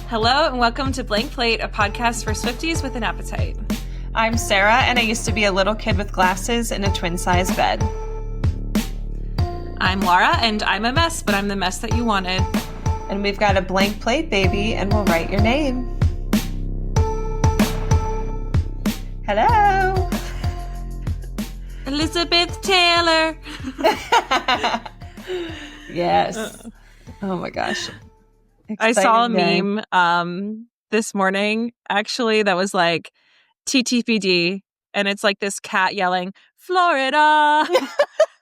Hello and welcome to Blank Plate, a podcast for Swifties with an appetite. I'm Sara, and I used to be a little kid with glasses in a twin-size bed. I'm Laura, and I'm a mess, but I'm the mess that you wanted. And we've got a blank plate, baby, and we'll write your name. Hello! Elizabeth Taylor! Yes. Oh my gosh. I saw a Exciting day. meme this morning, actually, that was like TTPD, and it's like this cat yelling, Florida!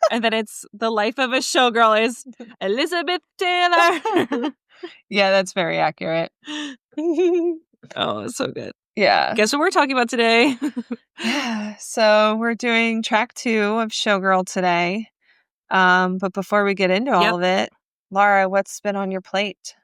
And then it's the Life of a Showgirl is Elizabeth Taylor. Yeah, that's very accurate. Oh, it's so good. Yeah. Guess what we're talking about today? Yeah. So we're doing track 2 of Showgirl today. But before we get into all of it, Laura, what's been on your plate?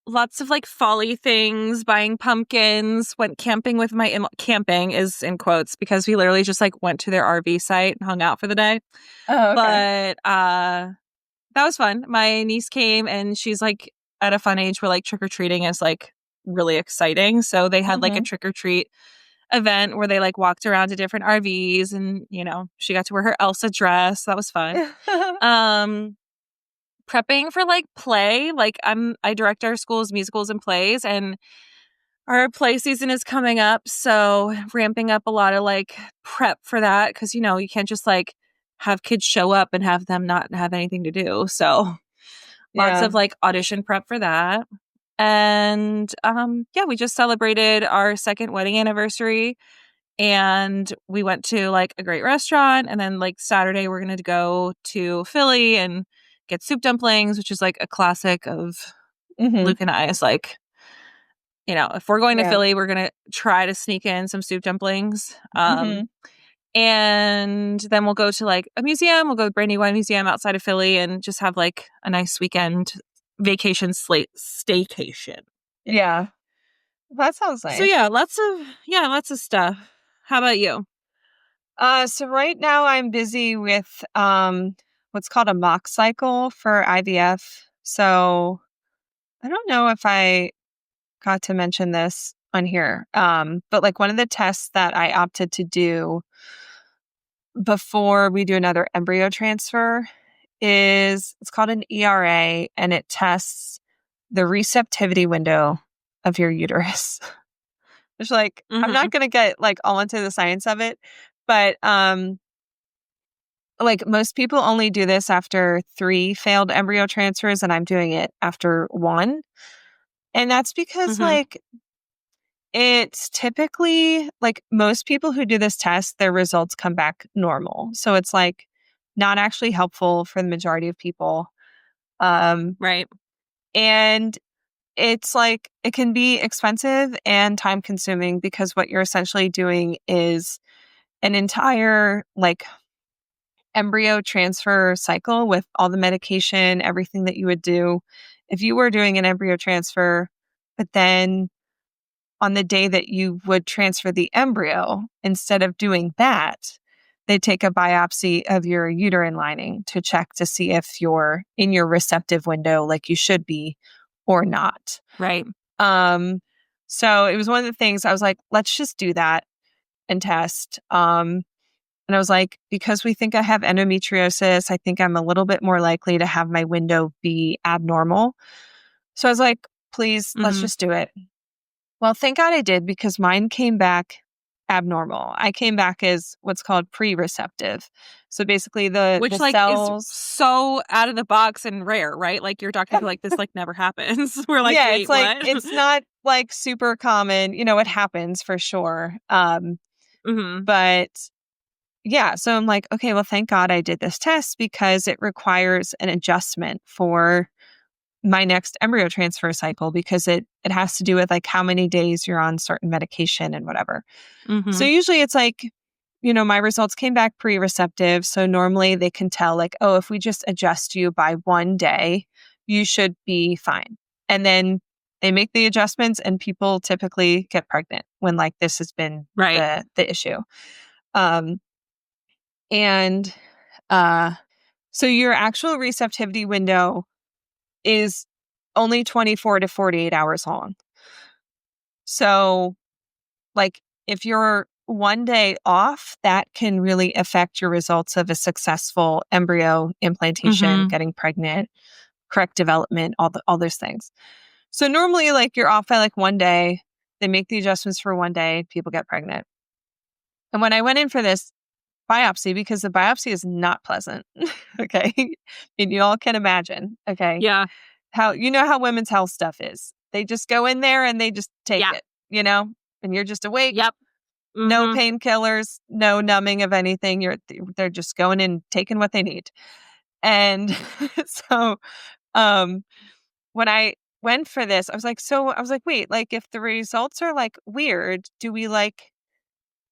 Lots of like folly things, buying pumpkins, went camping with my camping is in quotes because we literally just like went to their RV site and hung out for the day. Oh, okay. But that was fun. My niece came and she's like at a fun age where like trick-or-treating is like really exciting. So they had like a trick-or-treat event where they like walked around to different RVs and, you know, she got to wear her Elsa dress. That was fun. Prepping for like play, like I direct our school's musicals and plays, and our play season is coming up, so ramping up a lot of like prep for that because, you know, you can't just like have kids show up and have them not have anything to do. So lots of like audition prep for that. And we just celebrated our second wedding anniversary, and we went to like a great restaurant, and then like Saturday we're gonna go to Philly and get soup dumplings, which is like a classic of Luke and I. Is like, you know, if we're going to Philly, we're gonna try to sneak in some soup dumplings. And then we'll go to like a museum. We'll go to Brandy Wine Museum outside of Philly and just have like a nice weekend vacation staycation. Yeah. That sounds nice. So yeah, lots of stuff. How about you? So right now I'm busy with what's called a mock cycle for IVF. So I don't know if I got to mention this on here. But like one of the tests that I opted to do before we do another embryo transfer is it's called an ERA, and it tests the receptivity window of your uterus. It's like, I'm not going to get like all into the science of it, but like most people only do this after 3 failed embryo transfers, and I'm doing it after 1. And that's because like it's typically like most people who do this test, their results come back normal. So it's like not actually helpful for the majority of people. Right. And it's like it can be expensive and time consuming because what you're essentially doing is an entire like embryo transfer cycle with all the medication, everything that you would do if you were doing an embryo transfer. But then on the day that you would transfer the embryo, instead of doing that, they take a biopsy of your uterine lining to check to see if you're in your receptive window like you should be or not. Right. So it was one of the things I was like, let's just do that and test. And I was like, because we think I have endometriosis, I think I'm a little bit more likely to have my window be abnormal. So I was like, please, let's just do it. Well, thank God I did, because mine came back abnormal. I came back as what's called pre-receptive. So basically the like cells... is so out of the box and rare, right? Like your doctor like this like never happens. We're like, wait, it's like what? It's not like super common. You know, it happens for sure. But yeah, so I'm like, okay, well, thank God I did this test, because it requires an adjustment for my next embryo transfer cycle, because it has to do with like how many days you're on certain medication and whatever. So usually it's like, you know, my results came back pre-receptive. So normally they can tell like, oh, if we just adjust you by 1 day, you should be fine. And then they make the adjustments, and people typically get pregnant when like this has been the issue. So your actual receptivity window is only 24 to 48 hours long. So like if you're one day off, that can really affect your results of a successful embryo implantation, getting pregnant, correct development, all those things. So normally like you're off by like one day, they make the adjustments for one day, people get pregnant. And when I went in for this biopsy, because the biopsy is not pleasant, okay? And you all can imagine, okay? Yeah. How women's health stuff is. They just go in there and they just take it, and you're just awake. Yep. No painkillers, no numbing of anything. They're just going in, taking what they need. And so when I went for this, I was like, wait, like if the results are like weird, do we like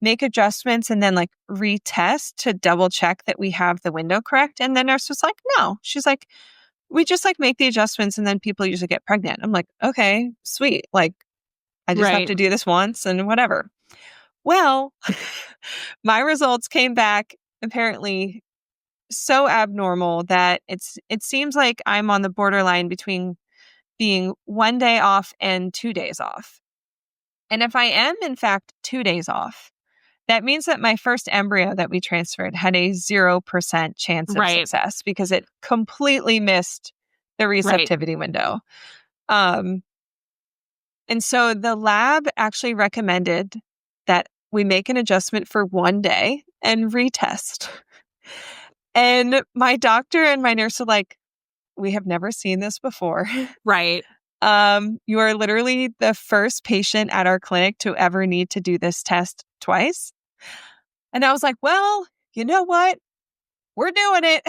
make adjustments and then like retest to double check that we have the window correct? And the nurse was like, no. She's like, we just like make the adjustments and then people usually get pregnant. I'm like, okay, sweet. Like I just have to do this once and whatever. Well, my results came back apparently so abnormal that it seems like I'm on the borderline between being one day off and 2 days off. And if I am, in fact, 2 days off, that means that my first embryo that we transferred had a 0% chance of success because it completely missed the receptivity window. And so the lab actually recommended that we make an adjustment for one day and retest. And my doctor and my nurse are like, we have never seen this before. Right. You are literally the first patient at our clinic to ever need to do this test twice. And I was like, well, you know what? We're doing it.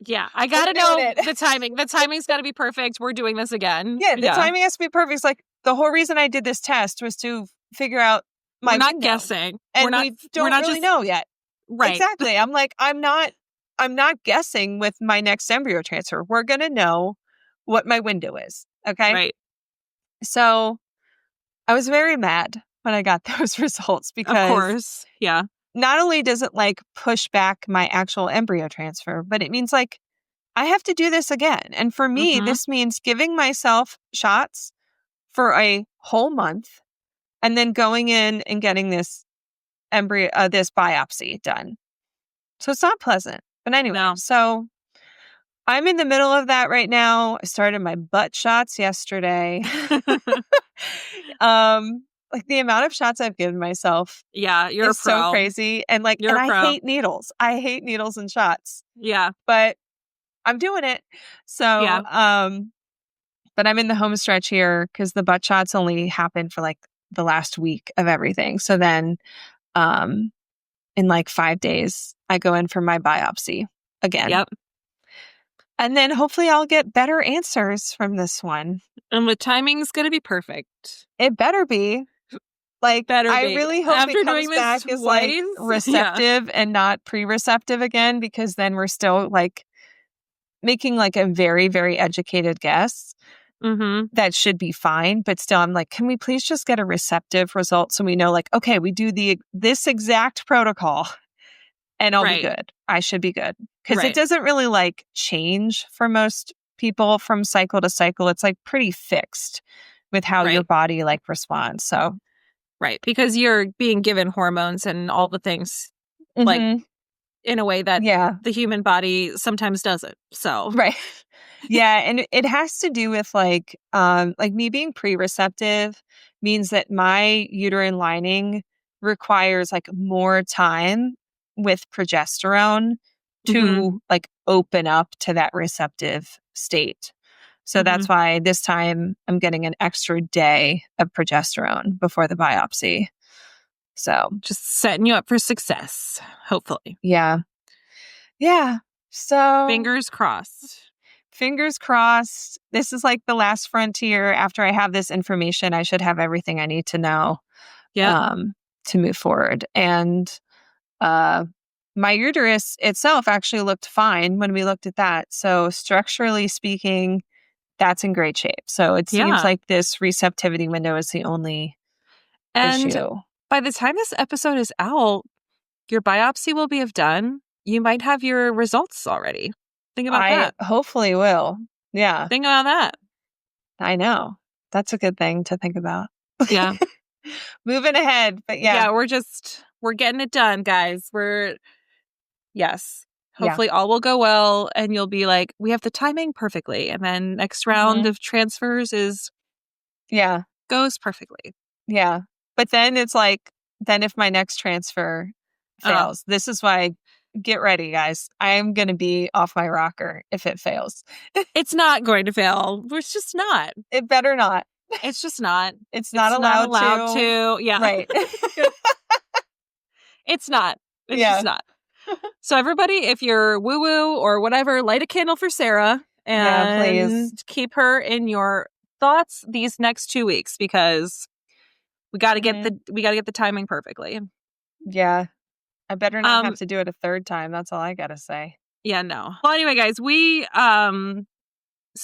Yeah, I got to know the timing. The timing's got to be perfect. We're doing this again. Yeah, the timing has to be perfect. It's like the whole reason I did this test was to figure out my We're not window. Guessing. And we don't really know yet. Right. Exactly. I'm like, I'm not guessing with my next embryo transfer. We're going to know what my window is. Okay. Right. So I was very mad when I got those results because of course. Yeah. Not only does it like push back my actual embryo transfer, but it means like I have to do this again. And for me, this means giving myself shots for a whole month and then going in and getting this this biopsy done. So it's not pleasant. But anyway, so I'm in the middle of that right now. I started my butt shots yesterday. Like the amount of shots I've given myself. Yeah, you're is so crazy. And like, and I hate needles. I hate needles and shots. Yeah. But I'm doing it. So, but I'm in the home stretch here because the butt shots only happened for like the last week of everything. So then, in like 5 days, I go in for my biopsy again. Yep. And then hopefully I'll get better answers from this one. And the timing's going to be perfect. It better be. Like, I really hope after it comes back as like receptive and not pre-receptive again, because then we're still like making like a very, very educated guess. That should be fine. But still, I'm like, can we please just get a receptive result so we know like, okay, we do this exact protocol and I'll be good. I should be good. Because it doesn't really like change for most people from cycle to cycle. It's like pretty fixed with how your body like responds. So. Right. Because you're being given hormones and all the things like in a way that the human body sometimes doesn't. So. Right. Yeah. And it has to do with like me being pre-receptive means that my uterine lining requires like more time with progesterone to like open up to that receptive state. So that's why this time I'm getting an extra day of progesterone before the biopsy. So just setting you up for success, hopefully. Yeah. Yeah. So fingers crossed. Fingers crossed. This is like the last frontier. After I have this information, I should have everything I need to know to move forward. And my uterus itself actually looked fine when we looked at that. So structurally speaking, that's in great shape. So it seems like this receptivity window is the only issue. By the time this episode is out, your biopsy will be done. You might have your results already. Think about that. I hopefully will. Yeah. Think about that. I know. That's a good thing to think about. Yeah. Moving ahead. But Yeah, we're getting it done, guys. Hopefully all will go well and you'll be like, we have the timing perfectly. And then next round of transfers goes perfectly. Yeah. But then it's like, then if my next transfer fails, this is why, get ready, guys. I am going to be off my rocker if it fails. It's not going to fail. It's just not. It better not. It's just not. It's not allowed to. Yeah. Right. It's not. It's just not. So everybody, if you're woo-woo or whatever, light a candle for Sarah and please keep her in your thoughts these next 2 weeks because we got to get the timing perfectly. Yeah. I better not have to do it a third time. That's all I got to say. Yeah, no. Well, anyway, guys, we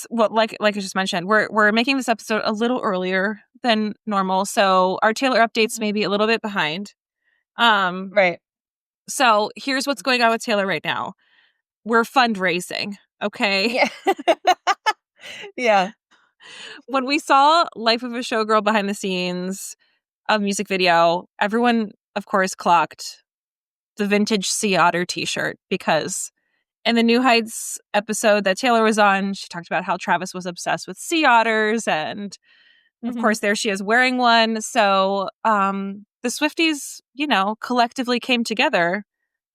like I just mentioned, we're making this episode a little earlier than normal, so our Taylor updates may be a little bit behind. Right. So here's what's going on with Taylor right now. We're fundraising, okay? Yeah. Yeah. When we saw Life of a Showgirl behind the scenes, a music video, everyone, of course, clocked the vintage Sea Otter t-shirt because in the New Heights episode that Taylor was on, she talked about how Travis was obsessed with sea otters. And of course, there she is wearing one. So the Swifties, collectively came together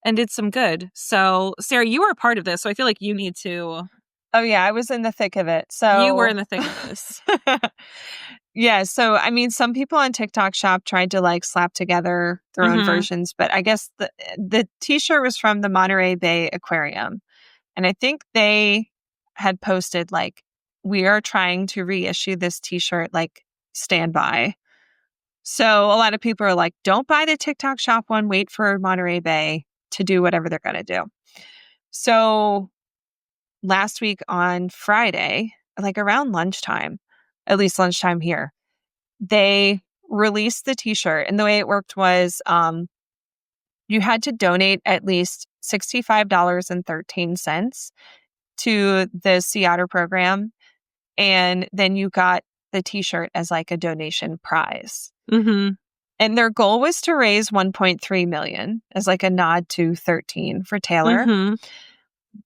and did some good. So, Sarah, you were a part of this. So I feel like you need to. Oh, yeah. I was in the thick of it. So you were in the thick of this. Yeah. So, I mean, some people on TikTok Shop tried to slap together their own versions, but I guess the t-shirt was from the Monterey Bay Aquarium. And I think they had posted we are trying to reissue this t-shirt, stand by. So a lot of people are like, don't buy the TikTok Shop one, wait for Monterey Bay to do whatever they're going to do. So last week on Friday, around lunchtime, at least lunchtime here, they released the t-shirt. And the way it worked was you had to donate at least $65.13 to the Sea Otter program. And then you got the t-shirt as a donation prize. Mm-hmm. And their goal was to raise $1.3 million as a nod to 13 for Taylor. Mm-hmm.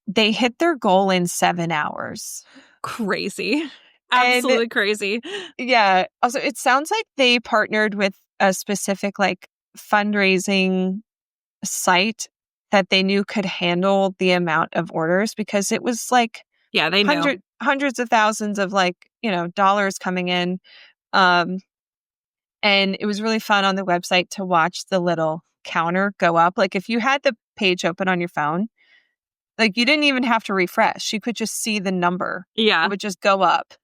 They hit their goal in 7 hours. Crazy. Absolutely crazy. Yeah. Also, it sounds like they partnered with a specific fundraising site that they knew could handle the amount of orders because it was they knew. Hundreds of thousands of dollars coming in. And it was really fun on the website to watch the little counter go up. If you had the page open on your phone, you didn't even have to refresh. You could just see the number. Yeah. It would just go up.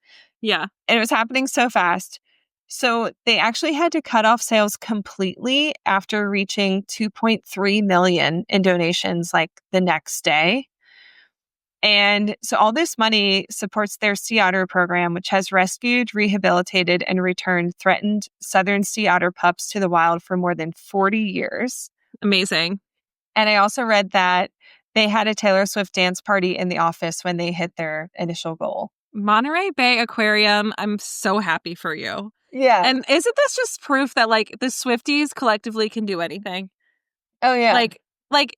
Yeah. And it was happening so fast. So they actually had to cut off sales completely after reaching 2.3 million in donations the next day. And so all this money supports their Sea Otter program, which has rescued, rehabilitated, and returned threatened southern sea otter pups to the wild for more than 40 years. Amazing. And I also read that they had a Taylor Swift dance party in the office when they hit their initial goal. Monterey Bay Aquarium, I'm so happy for you. Yeah. And isn't this just proof that the Swifties collectively can do anything? Oh, yeah.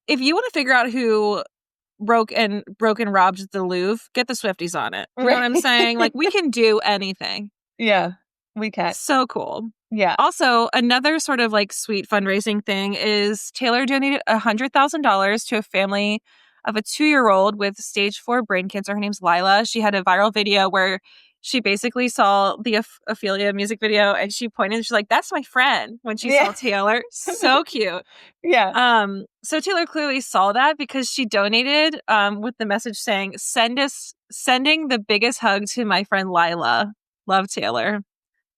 If you want to figure out who broke and robbed the Louvre, get the Swifties on it. You know what I'm saying? We can do anything. Yeah, we can. So cool. Yeah. Also, another sort of sweet fundraising thing is Taylor donated $100,000 to a family of a 2-year-old with stage 4 brain cancer. Her name's Lila. She had a viral video where she basically saw the Ophelia music video and she pointed and she's like, that's my friend when she saw Taylor. So cute. Yeah. So Taylor clearly saw that because she donated with the message saying, sending the biggest hug to my friend Lila. Love, Taylor.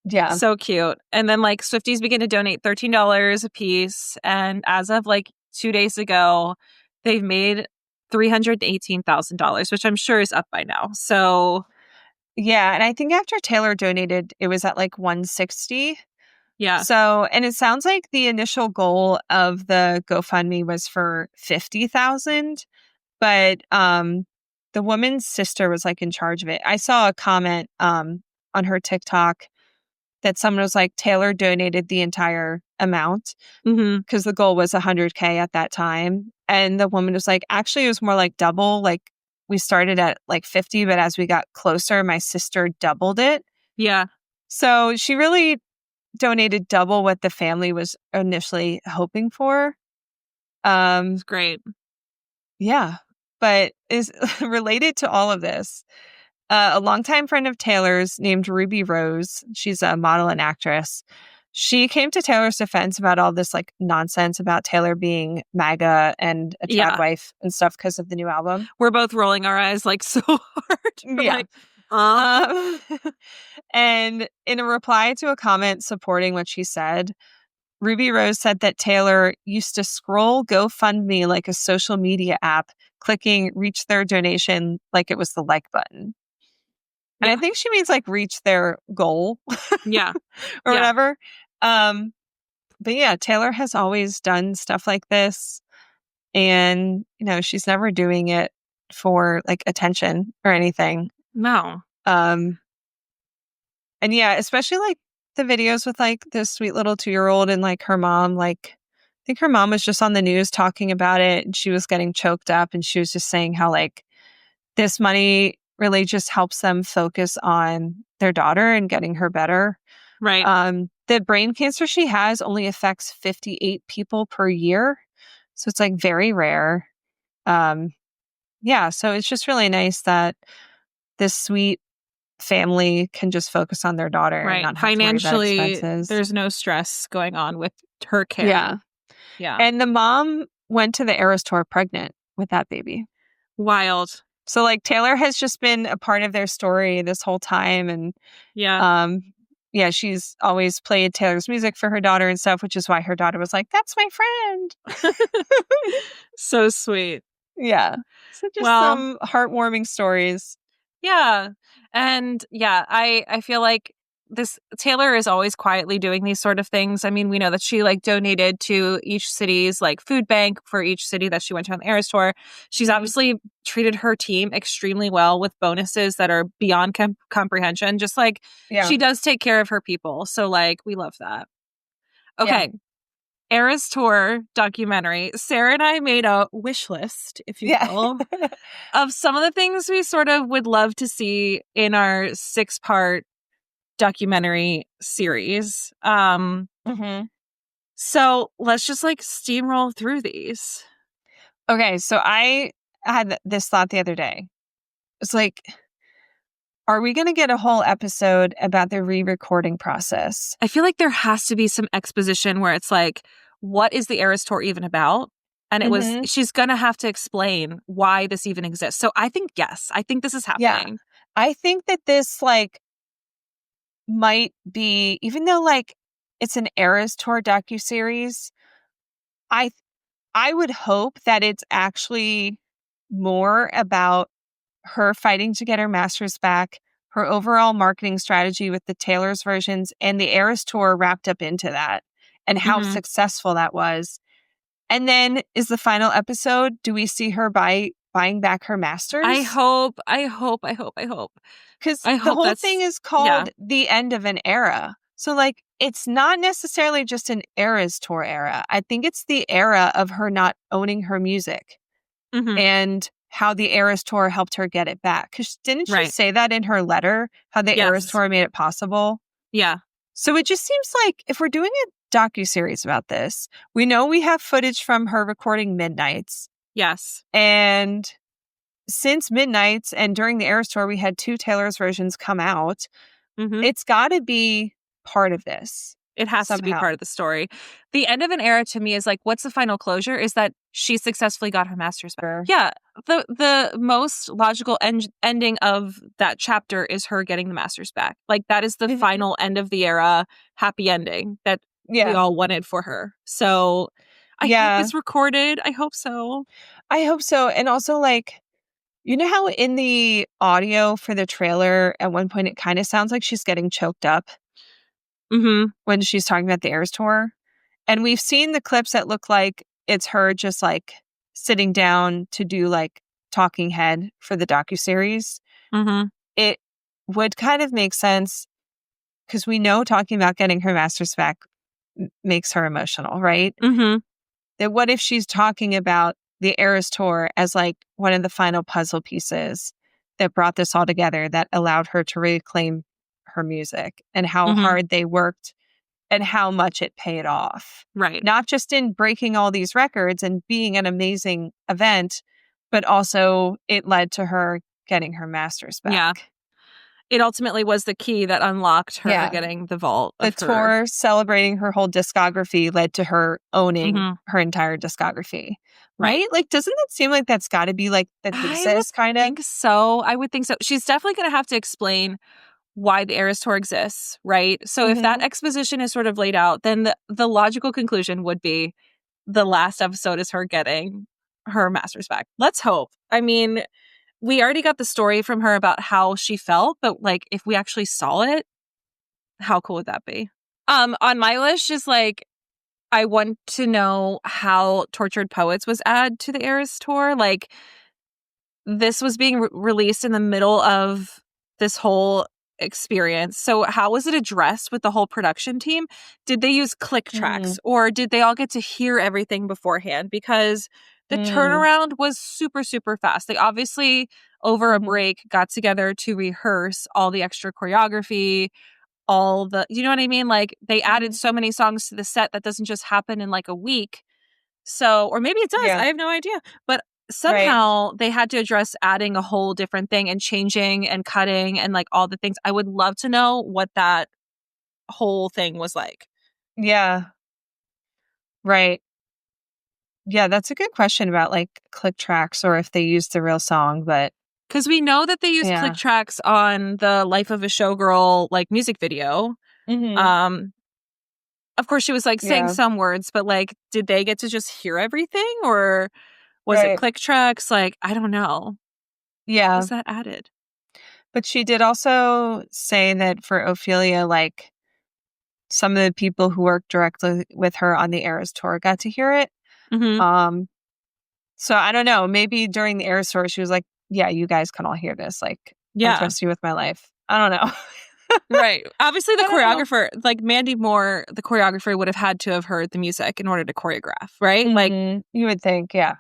Yeah. So cute. And then Swifties begin to donate $13 a piece. And as of 2 days ago, they've made $318,000, which I'm sure is up by now. So yeah. And I think after Taylor donated, it was at 160. Yeah. So, and it sounds like the initial goal of the GoFundMe was for 50,000, but the woman's sister was in charge of it. I saw a comment on her TikTok that someone was like, Taylor donated the entire amount because the goal was 100K at that time. And the woman was like, actually, it was more like double. Like we started at like 50, but as we got closer, my sister doubled it. Yeah. So she really donated double what the family was initially hoping for. It's great. Yeah. But is related to all of this, a longtime friend of Taylor's named Ruby Rose. She's a model and actress. She came to Taylor's defense about all this like nonsense about Taylor being MAGA and a trad wife and stuff because of the new album. We're both rolling our eyes like so hard. Yeah. And in a reply to a comment supporting what she said, Ruby Rose said that Taylor used to scroll GoFundMe like a social media app, clicking reach their donation like it was the like button. And I think she means like reach their goal. Yeah. or whatever. But yeah, Taylor has always done stuff like this. And, you know, she's never doing it for like attention or anything. No. And yeah, especially like the videos with like this sweet little 2-year-old and like her mom, like I think her mom was just on the news talking about it and she was getting choked up and she was just saying how like this money really just helps them focus on their daughter and getting her better. Right. The brain cancer she has only affects 58 people per year. So it's like very rare. Yeah, so it's just really nice that this sweet family can just focus on their daughter and not have financially, to worry about expenses. There's no stress going on with her care. Yeah. Yeah. And the mom went to the Eras Tour pregnant with that baby. Wild. So like Taylor has just been a part of their story this whole time. And yeah, she's always played Taylor's music for her daughter and stuff, which is why her daughter was like, that's my friend. So sweet. Yeah. So just some heartwarming stories. Yeah. And yeah, I feel like this Taylor is always quietly doing these sort of things. I mean, we know that she like donated to each city's like food bank for each city that she went to on the Eras Tour. She's obviously treated her team extremely well with bonuses that are beyond comprehension. Just like she does take care of her people. So like we love that. Okay. Yeah. Eras Tour documentary. Sara and I made a wish list, if you will, of some of the things we sort of would love to see in our 6-part documentary series. So let's just like steamroll through these. Okay, so I had this thought the other day. It's like, are we going to get a whole episode about the re-recording process? I feel like there has to be some exposition where it's like, what is the Eras Tour even about? And it was, she's going to have to explain why this even exists. So I think, yes, I think this is happening. Yeah. I think that this like might be, even though like it's an Eras Tour docuseries, I would hope that it's actually more about her fighting to get her masters back, her overall marketing strategy with the Taylor's versions, and the Eras Tour wrapped up into that, and how successful that was. And then is the final episode, do we see her buying back her masters? I hope. Because the whole thing is called The End of an Era. So like, it's not necessarily just an Eras Tour era. I think it's the era of her not owning her music and how the Eras Tour helped her get it back. Because didn't she say that in her letter, how the Eras Tour made it possible? Yeah. So it just seems like if we're doing a docuseries about this, we know we have footage from her recording Midnights. Yes. And since Midnights and during the Eras Tour, we had 2 Taylor's versions come out. It's got to be part of this. It has to be part of the story. The end of an era to me is like, what's the final closure? Is that she successfully got her master's back. Yeah. The most logical ending of that chapter is her getting the master's back. Like that is the final end of the era, happy ending that we all wanted for her. So I hope it's recorded. I hope so. I hope so. And also like, you know how in the audio for the trailer, at one point, it kind of sounds like she's getting choked up when she's talking about the Eras Tour. And we've seen the clips that look like it's her just like sitting down to do like talking head for the docuseries. It would kind of make sense because we know talking about getting her masters back makes her emotional, right? Mm-hmm. That what if she's talking about the Eras Tour as like one of the final puzzle pieces that brought this all together, that allowed her to reclaim her music, and how hard they worked and how much it paid off. Right. Not just in breaking all these records and being an amazing event, but also it led to her getting her masters back. Yeah. It ultimately was the key that unlocked her Yeah. getting the vault The of her. tour celebrating her whole discography led to her owning her entire discography. Right? Like, doesn't it seem like that's got to be like the thesis, kind of? I would think so. She's definitely going to have to explain why the Eras Tour exists, right? So if that exposition is sort of laid out, then the logical conclusion would be the last episode is her getting her masters back. Let's hope. I mean, we already got the story from her about how she felt, but like if we actually saw it, how cool would that be? On my list is like, I want to know how Tortured Poets was added to the Eras Tour. Like, this was being released in the middle of this whole experience. So how was it addressed with the whole production team? Did they use click tracks or did they all get to hear everything beforehand? Because the turnaround was super, super fast. They obviously, over a break, got together to rehearse all the extra choreography, all the, you know what I mean? Like, they added so many songs to the set that doesn't just happen in like a week. So, or maybe it does. I have no idea. But somehow they had to address adding a whole different thing and changing and cutting and like all the things. I would love to know what that whole thing was like. Yeah. Right. Yeah, that's a good question about like click tracks or if they used the real song, but because we know that they use click tracks on the Life of a Showgirl like music video. Of course, she was like saying some words, but like, did they get to just hear everything, or was it click tracks? Like, I don't know. Yeah, was that added? But she did also say that for Ophelia, like some of the people who worked directly with her on the Eras Tour got to hear it. So I don't know. Maybe during the Eras Tour, she was like, "Yeah, you guys can all hear this. Like, I trust you with my life." I don't know. Right. Obviously, the choreographer, like Mandy Moore, the choreographer would have had to have heard the music in order to choreograph, right? Like, you would think, yeah.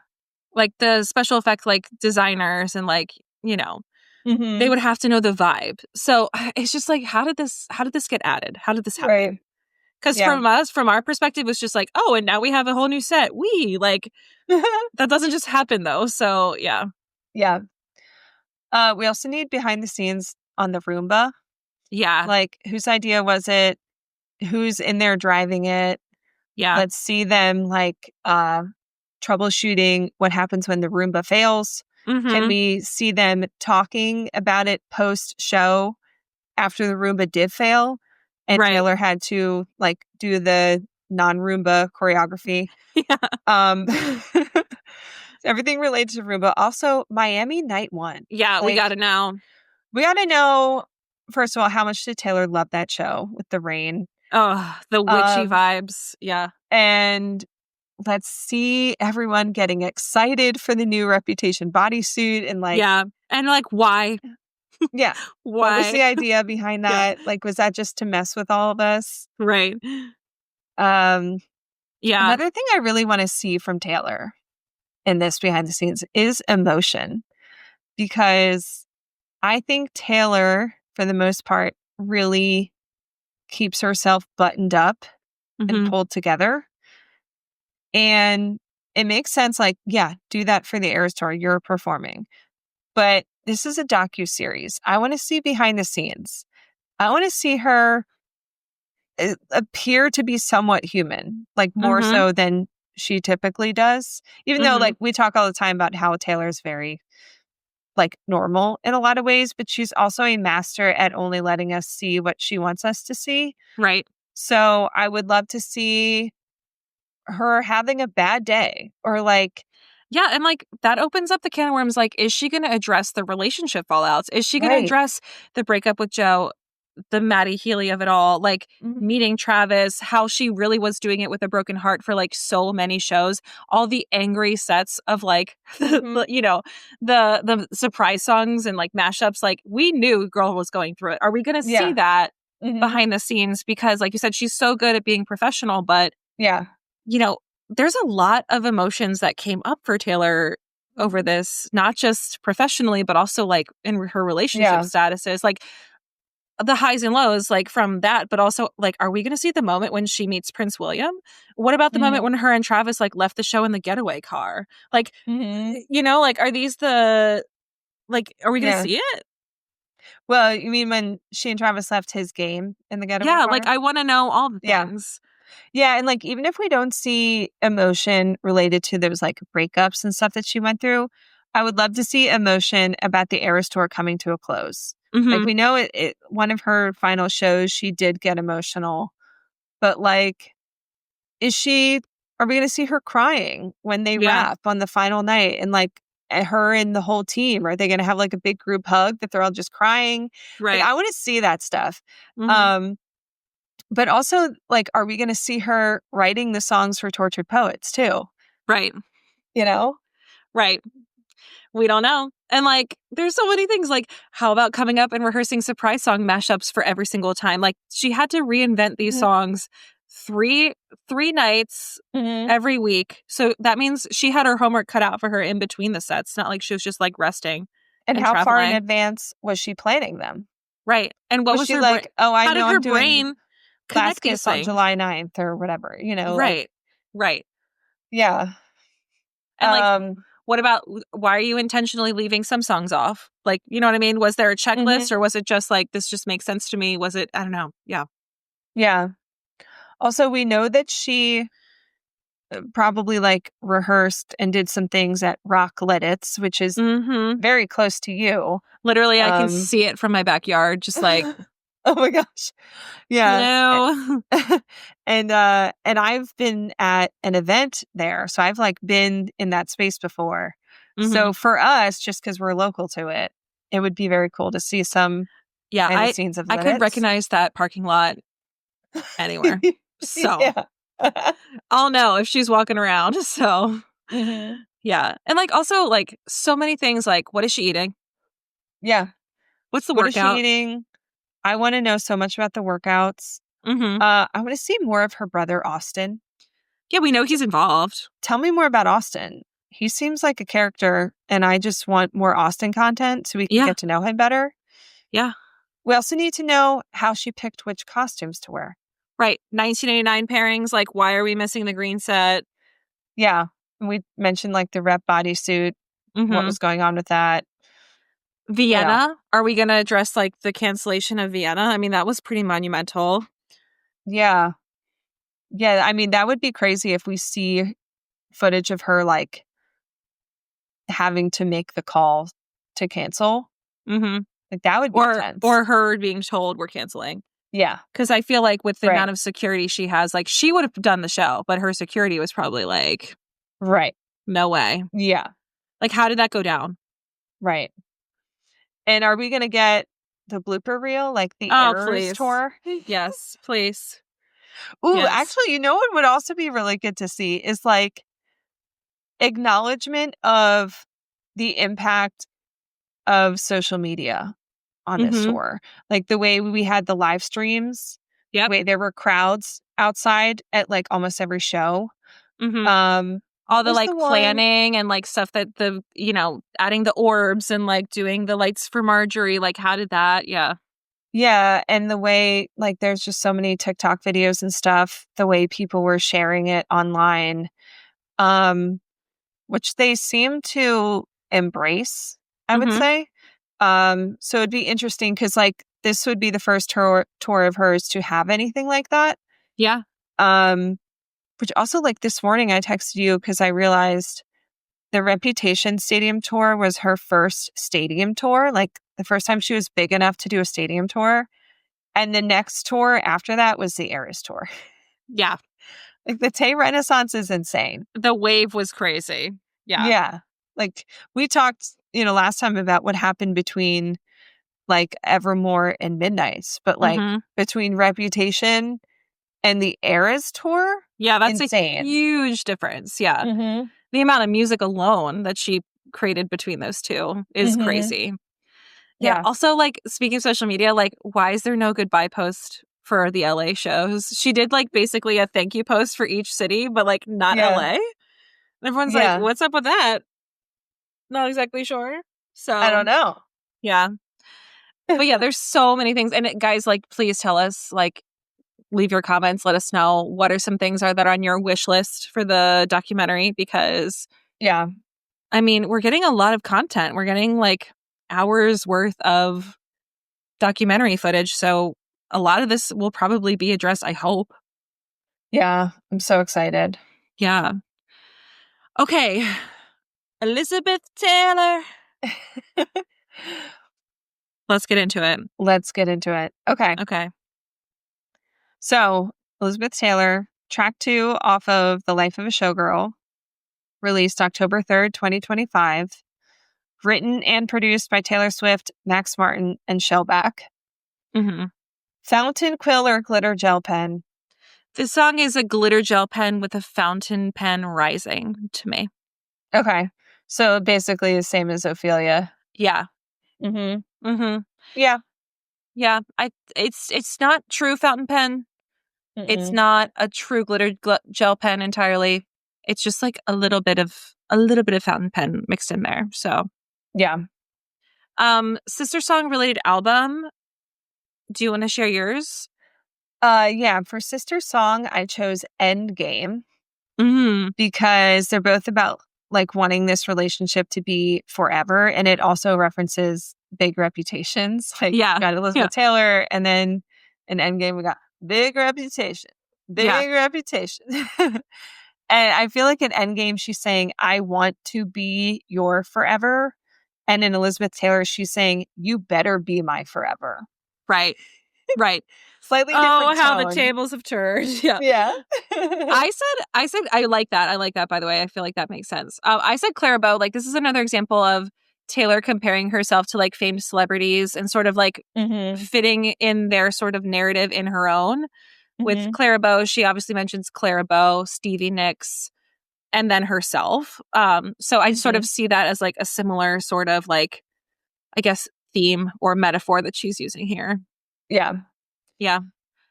Like the special effect, like designers and like, you know, they would have to know the vibe. So it's just like, how did this get added? How did this happen? Right. Because from our perspective, it's just like, oh, and now we have a whole new set. That doesn't just happen though. So yeah. Yeah. We also need behind the scenes on the Roomba. Yeah. Like, whose idea was it? Who's in there driving it? Yeah. Let's see them like troubleshooting what happens when the Roomba fails. Can we see them talking about it post show after the Roomba did fail and Taylor had to like do the non-Roomba choreography? Everything related to Roomba. Also, Miami Night 1. Yeah, like, we gotta know. We gotta know, first of all, how much did Taylor love that show with the rain? Oh, the witchy vibes. Yeah. And let's see everyone getting excited for the new Reputation bodysuit and like... Yeah. And like, why? Yeah. Why? What was the idea behind that? Like, was that just to mess with all of us? Right. Yeah. Another thing I really want to see from Taylor in this behind the scenes is emotion. Because I think Taylor, for the most part, really keeps herself buttoned up and pulled together. And it makes sense, like, yeah, do that for the Eras Tour. You're performing. But this is a docuseries. I want to see behind the scenes. I want to see her appear to be somewhat human, like more so than she typically does. Even though, like, we talk all the time about how Taylor's very, like, normal in a lot of ways, but she's also a master at only letting us see what she wants us to see. Right. So I would love to see her having a bad day or like... Yeah, and like that opens up the can of worms. Like, is she going to address the relationship fallouts? Is she going to address the breakup with Joe, the Maddie Healy of it all, like meeting Travis, how she really was doing it with a broken heart for like so many shows, all the angry sets of like, you know, the surprise songs and like mashups. Like, we knew girl was going through it. Are we going to see that behind the scenes because, like you said, she's so good at being professional. But, yeah, there's a lot of emotions that came up for Taylor over this, not just professionally, but also like in her relationship statuses, like the highs and lows, like from that. But also, like, are we going to see the moment when she meets Prince William? What about the moment when her and Travis like left the show in the getaway car? Like, like, are these are we going to see it? Well, you mean when she and Travis left his game in the getaway car? Like, I want to know all the things. Yeah, and like even if we don't see emotion related to those like breakups and stuff that she went through, I would love to see emotion about the Eras tour coming to a close. Like we know it one of her final shows she did get emotional, but like are we going to see her crying when they wrap on the final night and like her and the whole team, are they going to have like a big group hug that they're all just crying? Right. Like I want to see that stuff. But also, like, are we going to see her writing the songs for Tortured Poets, too? Right. Right. We don't know. And, like, there's so many things. Like, how about coming up and rehearsing surprise song mashups for every single time? Like, she had to reinvent these songs three nights every week. So that means she had her homework cut out for her in between the sets. It's not like she was just, like, resting. And how traveling. Far in advance was she planning them? Right. And what was she her like, I know I'm doing brain Last Kiss on July 9th or whatever, Right. Right. Yeah. And what about, why are you intentionally leaving some songs off? Like, you know what I mean? Was there a checklist or was it just like, this just makes sense to me? Was it, I don't know. Yeah. Yeah. Also, we know that she probably like rehearsed and did some things at Rock Lidditz, which is very close to you. Literally, I can see it from my backyard, just like... Oh my gosh. Yeah. No. And I've been at an event there. So I've like been in that space before. So for us, just because we're local to it, it would be very cool to see some behind the scenes of Lidditz. I could recognize that parking lot anywhere. So I'll know if she's walking around. So yeah. And like also like so many things like, what is she eating? Yeah. What's the workout? What is she eating? I want to know so much about the workouts. I want to see more of her brother, Austin. Yeah, we know he's involved. Tell me more about Austin. He seems like a character, and I just want more Austin content so we can get to know him better. Yeah. We also need to know how she picked which costumes to wear. Right. 1989 pairings. Like, why are we missing the green set? Yeah. We mentioned like the rep bodysuit. What was going on with that? Vienna, are we going to address like the cancellation of Vienna? I mean, that was pretty monumental. Yeah. Yeah, I mean, that would be crazy if we see footage of her like having to make the call to cancel. Like that would be intense. Or her being told we're canceling. Yeah. Because I feel like with the amount of security she has, like she would have done the show, but her security was probably like, no way. Yeah. Like, how did that go down? Right. And are we going to get the blooper reel, like the Errors tour? Yes, please. Ooh, actually, you know what would also be really good to see is like acknowledgement of the impact of social media on this tour. Like the way we had the live streams, the way there were crowds outside at like almost every show. All the like planning and like stuff that adding the orbs and like doing the lights for Marjorie. Like, how did that? Yeah. Yeah. And the way like there's just so many TikTok videos and stuff, the way people were sharing it online, which they seem to embrace, I would say. So it'd be interesting because like this would be the first tour of hers to have anything like that. Yeah. Which also, like, this morning I texted you because I realized the Reputation Stadium tour was her first stadium tour, like the first time she was big enough to do a stadium tour. And the next tour after that was the Eras tour. Yeah. Like, the Tay Renaissance is insane. The wave was crazy. Yeah. Yeah. Like, we talked, last time about what happened between, like, Evermore and Midnights. But, like, between Reputation and the Eras tour? Yeah, that's insane. A huge difference. Yeah. The amount of music alone that she created between those two is crazy. Yeah. Also, like, speaking of social media, like, why is there no goodbye post for the LA shows? She did, like, basically a thank you post for each city, but, like, not LA. And everyone's like, what's up with that? Not exactly sure. So I don't know. Yeah. But yeah, there's so many things. And guys, like, please tell us, like, leave your comments. Let us know what are some things that are on your wish list for the documentary, because I mean, we're getting a lot of content. We're getting like hours worth of documentary footage. So a lot of this will probably be addressed, I hope. Yeah, I'm so excited. Yeah. Okay. Elizabeth Taylor. Let's get into it. Okay. So, Elizabeth Taylor, track 2 off of The Life of a Showgirl, released October 3rd, 2025. Written and produced by Taylor Swift, Max Martin, and Shellback. Mm-hmm. Fountain quill or glitter gel pen? This song is a glitter gel pen with a fountain pen rising to me. Okay. So basically the same as Ophelia. Yeah. Mm-hmm. Mm-hmm. Yeah. Yeah. It's not true fountain pen. Mm-mm. It's not a true glitter gel pen entirely. It's just like a little bit of fountain pen mixed in there. So yeah. Sister song related album. Do you want to share yours? Yeah. For sister song, I chose Endgame. Mm-hmm. Because they're both about like wanting this relationship to be forever, and it also references big reputations. Like, we got Elizabeth Taylor, and then in Endgame we got big reputation. And I feel like in Endgame she's saying, I want to be your forever, and in Elizabeth Taylor she's saying, you better be my forever. Right. Slightly different how tone. the tables have turned. Yeah. I said I like that. I like that, by the way. I feel like that makes sense. I said Clara Bow. Like, this is another example of Taylor comparing herself to like famed celebrities and sort of like fitting in their sort of narrative in her own. With Clara Bow, she obviously mentions Clara Bow, Stevie Nicks, and then herself. So I sort of see that as like a similar sort of like, I guess, theme or metaphor that she's using here. Yeah.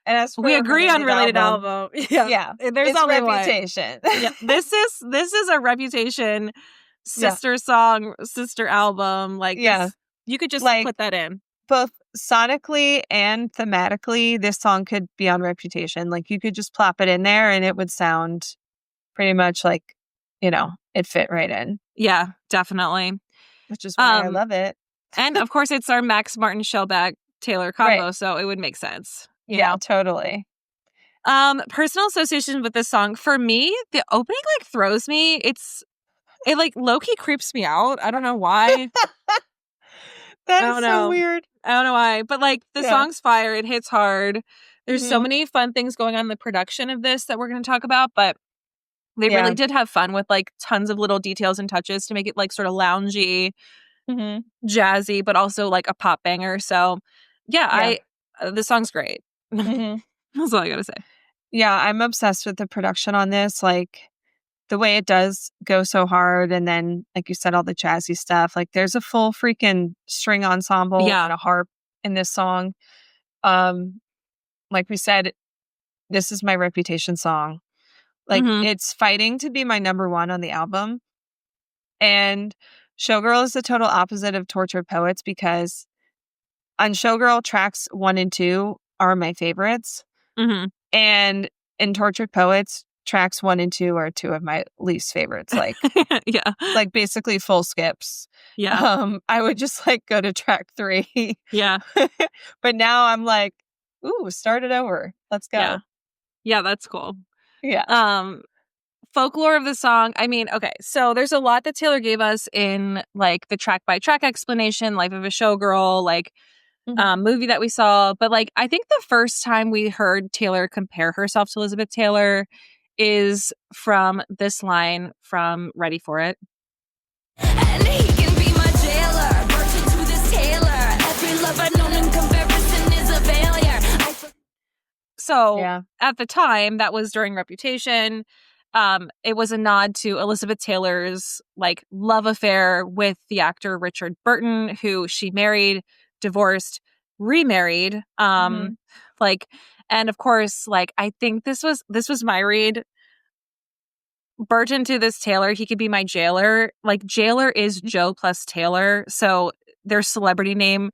And as we agree on related album. Yeah. There's it's only Reputation. Yeah. This is a Reputation sister song, sister album. Like, this, you could just like, put that in. Both sonically and thematically, this song could be on Reputation. Like, you could just plop it in there and it would sound pretty much like, it fit right in. Yeah, definitely. Which is why I love it. And of course, it's our Max Martin Shellback Taylor combo, so it would make sense. You know? Totally. Personal association with this song, for me, the opening like throws me. It like low-key creeps me out. I don't know why. That is so weird. I don't know why, but like the song's fire. It hits hard. There's so many fun things going on in the production of this that we're going to talk about, but they really did have fun with like tons of little details and touches to make it like sort of loungy, jazzy, but also like a pop banger. So the song's great. That's all I gotta say. Yeah, I'm obsessed with the production on this. Like, the way it does go so hard, and then, like you said, all the jazzy stuff. Like, there's a full freaking string ensemble and a harp in this song. Like we said, this is my Reputation song. Like, it's fighting to be my number one on the album. And Showgirl is the total opposite of Tortured Poets, because on Showgirl, tracks 1 and 2 are my favorites. And in Tortured Poets, tracks 1 and 2 are 2 of my least favorites. Like, like basically full skips. I would just like go to track 3. But now I'm like, ooh, start it over. Let's go. Yeah, that's cool. Folklore of the song. I mean, okay, so there's a lot that Taylor gave us in like the track by track explanation, Life of a Showgirl, like movie that we saw. But like, I think the first time we heard Taylor compare herself to Elizabeth Taylor is from this line from Ready for It. And he can be my jailer, virgin to this Taylor. Every love I've known in comparison is a failure. So at the time, that was during Reputation. it was a nod to Elizabeth Taylor's like love affair with the actor Richard Burton, who she married, divorced, remarried. Like, and of course, like I think this was my read. Burton to this Taylor, he could be my jailer. Like jailer is Joe plus Taylor, so their celebrity name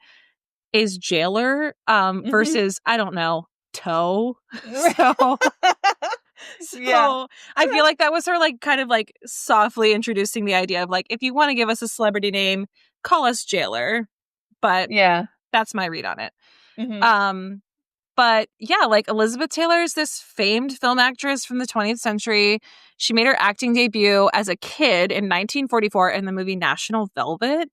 is Jailer. Versus I don't know, Toe. So. So yeah. I feel like that was her like kind of like softly introducing the idea of like, if you want to give us a celebrity name, call us Jailer. But yeah, that's my read on it. But yeah, like Elizabeth Taylor is this famed film actress from the 20th century. She made her acting debut as a kid in 1944 in the movie National Velvet.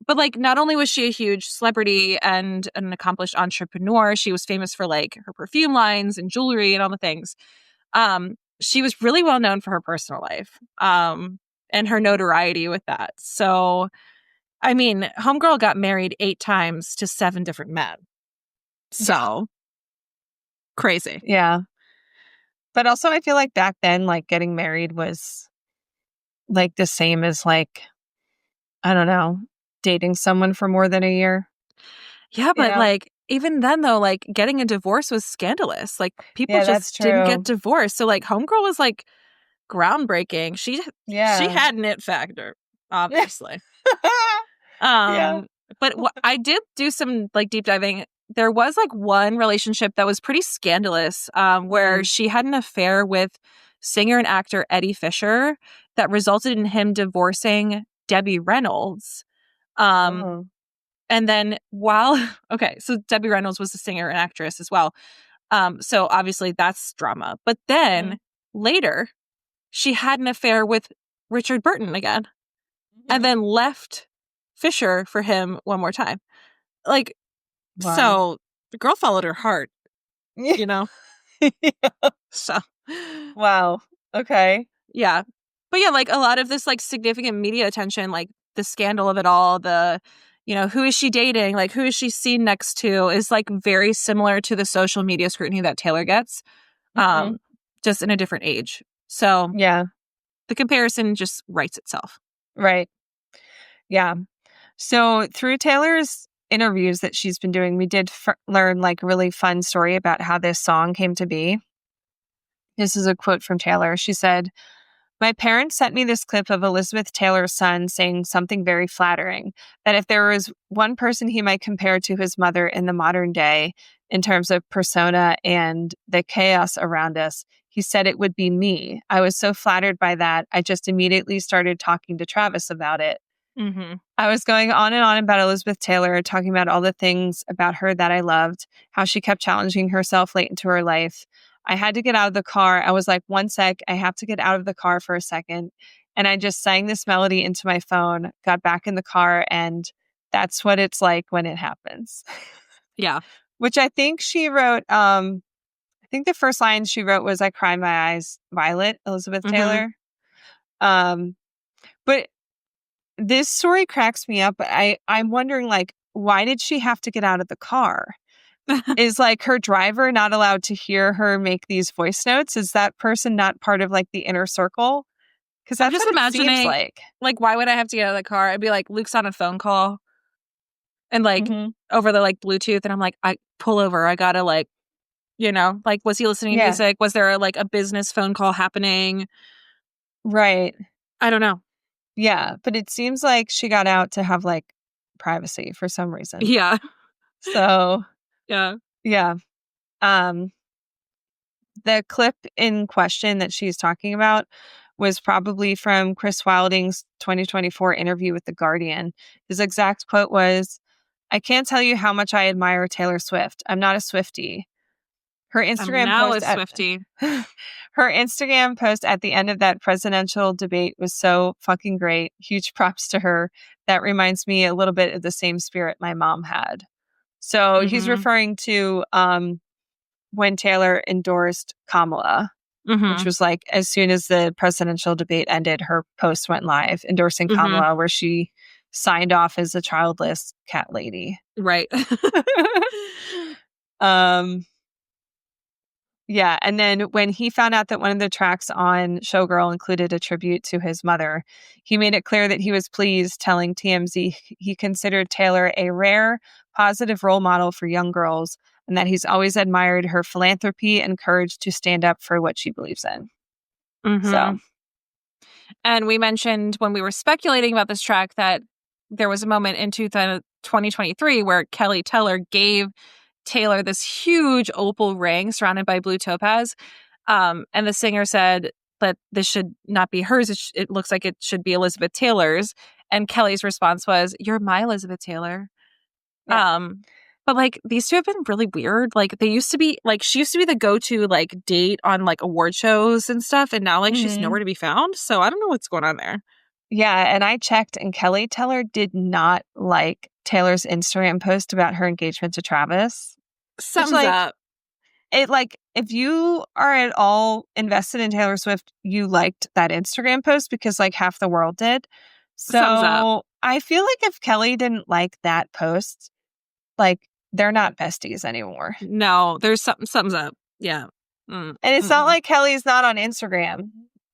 But like not only was she a huge celebrity and an accomplished entrepreneur, she was famous for like her perfume lines and jewelry and all the things. She was really well known for her personal life and her notoriety with that. So, I mean, Homegirl got married 8 times to 7 different men. So, crazy. Yeah. But also I feel like back then, like getting married was like the same as like, I don't know, dating someone for more than a year. Yeah, but like even then though, like getting a divorce was scandalous. Like people just didn't get divorced. So like Homegirl was like groundbreaking. She had an it factor, obviously. But I did do some like deep diving. There was like one relationship that was pretty scandalous, where she had an affair with singer and actor Eddie Fisher that resulted in him divorcing Debbie Reynolds. And then so Debbie Reynolds was a singer and actress as well. So obviously that's drama. But then later, she had an affair with Richard Burton again, and then left Fisher for him one more time. Like, so the girl followed her heart, you know? So. Wow. Okay. Yeah. But yeah, like a lot of this like significant media attention, like the scandal of it all, the, you know, who is she dating? Like who is she seen next to is like very similar to the social media scrutiny that Taylor gets, just in a different age. So yeah, the comparison just writes itself. Right. Yeah. So through Taylor's interviews that she's been doing, we did learn like a really fun story about how this song came to be. This is a quote from Taylor. She said, "My parents sent me this clip of Elizabeth Taylor's son saying something very flattering, that if there was one person he might compare to his mother in the modern day in terms of persona and the chaos around us, he said it would be me. I was so flattered by that, I just immediately started talking to Travis about it." I was going on and on about Elizabeth Taylor, talking about all the things about her that I loved, how she kept challenging herself late into her life. I had to get out of the car. I was like, one sec, I have to get out of the car for a second. And I just sang this melody into my phone, got back in the car, and that's what it's like when it happens. Yeah. Which I think she wrote, I think the first line she wrote was, "I cry my eyes violet," Elizabeth Taylor. But this story cracks me up. I'm wondering, like, why did she have to get out of the car? Is like her driver not allowed to hear her make these voice notes? Is that person not part of like the inner circle? Because that's just what imagining, it seems like. Why would I have to get out of the car? I'd be like, Luke's on a phone call and like over the like Bluetooth, and I'm like, I pull over. I gotta like, you know, like, was he listening to music? Was there like a business phone call happening? Right. I don't know. Yeah, but it seems like she got out to have like privacy for some reason. Yeah. So yeah. The clip in question that she's talking about was probably from Chris Wilding's 2024 interview with The Guardian. His exact quote was, "I can't tell you how much I admire Taylor Swift. I'm not a Swiftie." Her Instagram post at the end of that presidential debate was so fucking great. Huge props to her. That reminds me a little bit of the same spirit my mom had. So he's referring to when Taylor endorsed Kamala, which was like as soon as the presidential debate ended, her post went live endorsing Kamala, where she signed off as a childless cat lady. Right. Yeah. And then when he found out that one of the tracks on Showgirl included a tribute to his mother, he made it clear that he was pleased, telling TMZ he considered Taylor a rare, positive role model for young girls, and that he's always admired her philanthropy and courage to stand up for what she believes in. So. And we mentioned when we were speculating about this track that there was a moment in 2023 where Kelly Taylor gave Taylor this huge opal ring surrounded by blue topaz. And the singer said that this should not be hers. It looks like it should be Elizabeth Taylor's. And Kelly's response was, "You're my Elizabeth Taylor." Yeah. But like these two have been really weird. Like they used to be like she used to be the go-to like date on like award shows and stuff, and now like she's nowhere to be found. So I don't know what's going on there. Yeah, and I checked, and Kelly Taylor did not like Taylor's Instagram post about her engagement to Travis. Sums up. It like if you are at all invested in Taylor Swift, you liked that Instagram post because like half the world did. So I feel like if Kelly didn't like that post, like they're not besties anymore. No, there's something's up. Yeah. And it's not like Kelly's not on Instagram.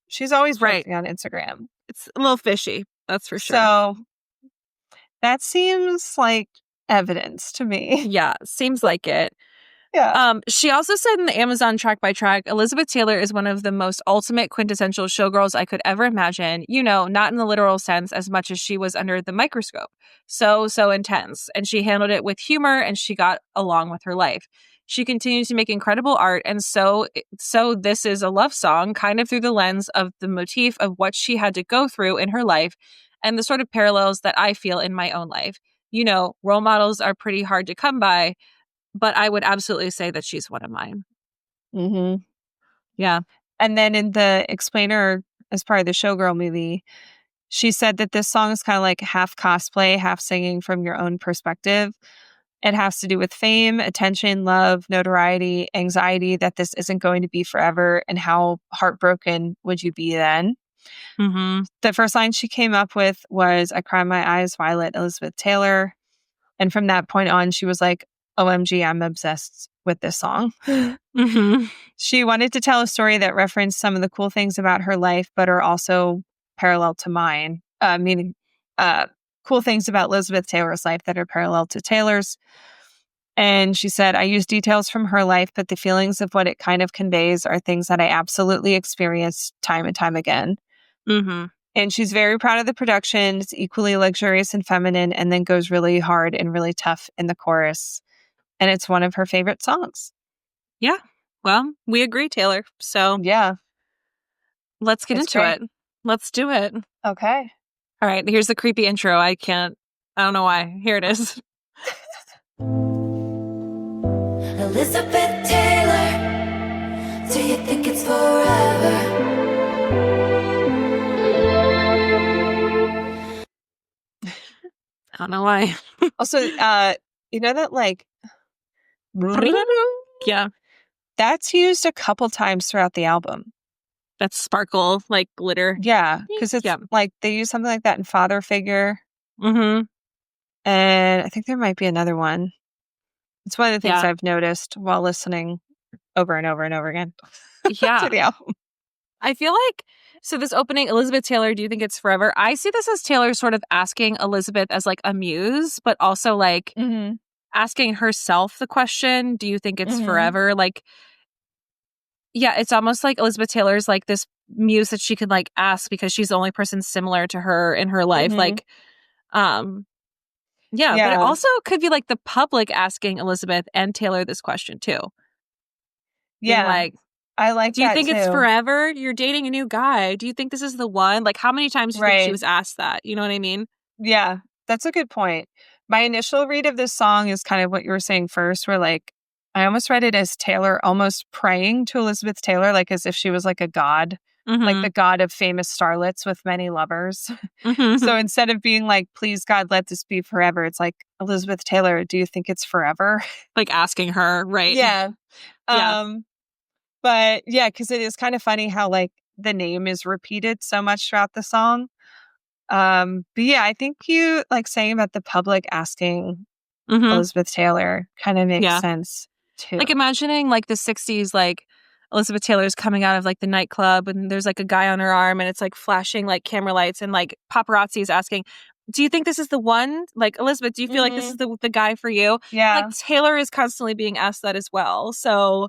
She's always posting on Instagram. It's a little fishy. That's for sure. So that seems like evidence to me. Yeah, seems like it. Yeah. She also said in the Amazon Track by Track, Elizabeth Taylor is one of the most ultimate quintessential showgirls I could ever imagine. You know, not in the literal sense as much as she was under the microscope. So intense. And she handled it with humor and she got along with her life. She continues to make incredible art. And so this is a love song kind of through the lens of the motif of what she had to go through in her life and the sort of parallels that I feel in my own life. You know, role models are pretty hard to come by. But I would absolutely say that she's one of mine. Mm-hmm. Yeah. And then in the explainer, as part of the Showgirl movie, she said that this song is kind of like half cosplay, half singing from your own perspective. It has to do with fame, attention, love, notoriety, anxiety that this isn't going to be forever, and how heartbroken would you be then? Mm-hmm. The first line she came up with was, "I cry my eyes violet, Elizabeth Taylor." And from that point on, she was like, OMG, I'm obsessed with this song. Mm-hmm. She wanted to tell a story that referenced some of the cool things about her life, but are also parallel to mine. Meaning cool things about Elizabeth Taylor's life that are parallel to Taylor's. And she said, I use details from her life, but the feelings of what it kind of conveys are things that I absolutely experienced time and time again. Mm-hmm. And she's very proud of the production. It's equally luxurious and feminine, and then goes really hard and really tough in the chorus. And it's one of her favorite songs. Yeah. Well, we agree, Taylor. So yeah, let's get into it. Let's do it. Okay. All right. Here's the creepy intro. I don't know why. Here it is. Elizabeth Taylor, do you think it's forever? I don't know why. Also, you know that like yeah, that's used a couple times throughout the album. That's sparkle, like glitter. Yeah, because it's like they use something like that in Father Figure. Mm-hmm. And I think there might be another one. It's one of the things I've noticed while listening over and over and over again. To the album. I feel like, so this opening, Elizabeth Taylor, do you think it's forever? I see this as Taylor sort of asking Elizabeth as like a muse, but also like asking herself the question, do you think it's forever? Like, yeah, it's almost like Elizabeth Taylor's like this muse that she could like ask because she's the only person similar to her in her life. Like, but it also could be like the public asking Elizabeth and Taylor this question too. Yeah. Being like, I like that. Do you think it's forever? You're dating a new guy. Do you think this is the one? Like, how many times do you think she was asked that? You know what I mean? Yeah, that's a good point. My initial read of this song is kind of what you were saying first, where like, I almost read it as Taylor almost praying to Elizabeth Taylor, like as if she was like a god, like the god of famous starlets with many lovers. So instead of being like, please God, let this be forever, it's like, Elizabeth Taylor, do you think it's forever? Like asking her, right? Yeah. But yeah, because it is kind of funny how like the name is repeated so much throughout the song. But yeah, I think you like saying about the public asking Elizabeth Taylor kind of makes sense too. Like imagining like the 60s, like Elizabeth Taylor's coming out of like the nightclub and there's like a guy on her arm and it's like flashing like camera lights and like paparazzi is asking, do you think this is the one? Like, Elizabeth, do you feel like this is the guy for you? Yeah. Like, Taylor is constantly being asked that as well. So,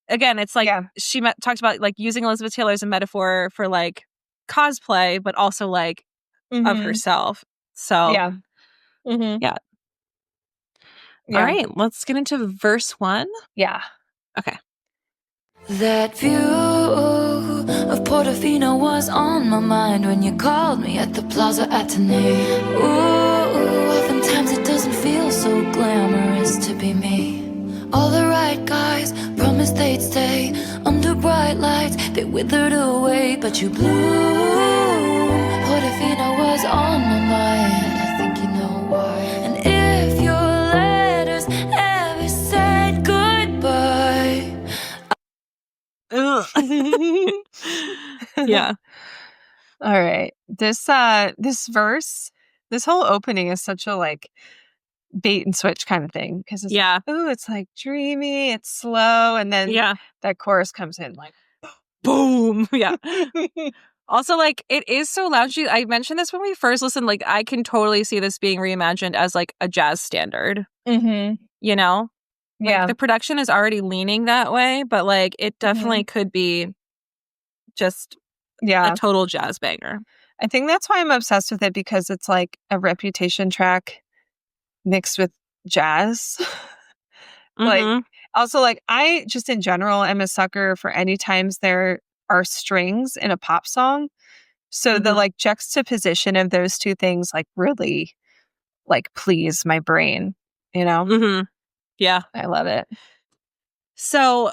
again, it's like she talked about like using Elizabeth Taylor as a metaphor for like cosplay, but also like of herself. So, yeah. Yeah. All right, let's get into verse 1. Yeah. Okay. That view of Portofino was on my mind when you called me at the Plaza Atene. Ooh, oftentimes it doesn't feel so glamorous to be me. All the right guys promised they'd stay under bright lights. They withered away, but you bloom. Portofino was on my mind. I think you know why. And if your letters ever said goodbye. Yeah. All right. This verse, this whole opening is such a like bait and switch kind of thing because it's it's like dreamy, it's slow, and then that chorus comes in like boom. Yeah. Also, like, it is so loungy. I mentioned this when we first listened. Like, I can totally see this being reimagined as like a jazz standard. You know? Like, the production is already leaning that way, but like it definitely could be just a total jazz banger. I think that's why I'm obsessed with it, because it's like a Reputation track mixed with jazz. Like, also, like, I just in general am a sucker for any times there are strings in a pop song. So the like juxtaposition of those two things like really like please my brain, you know? Yeah. I love it. So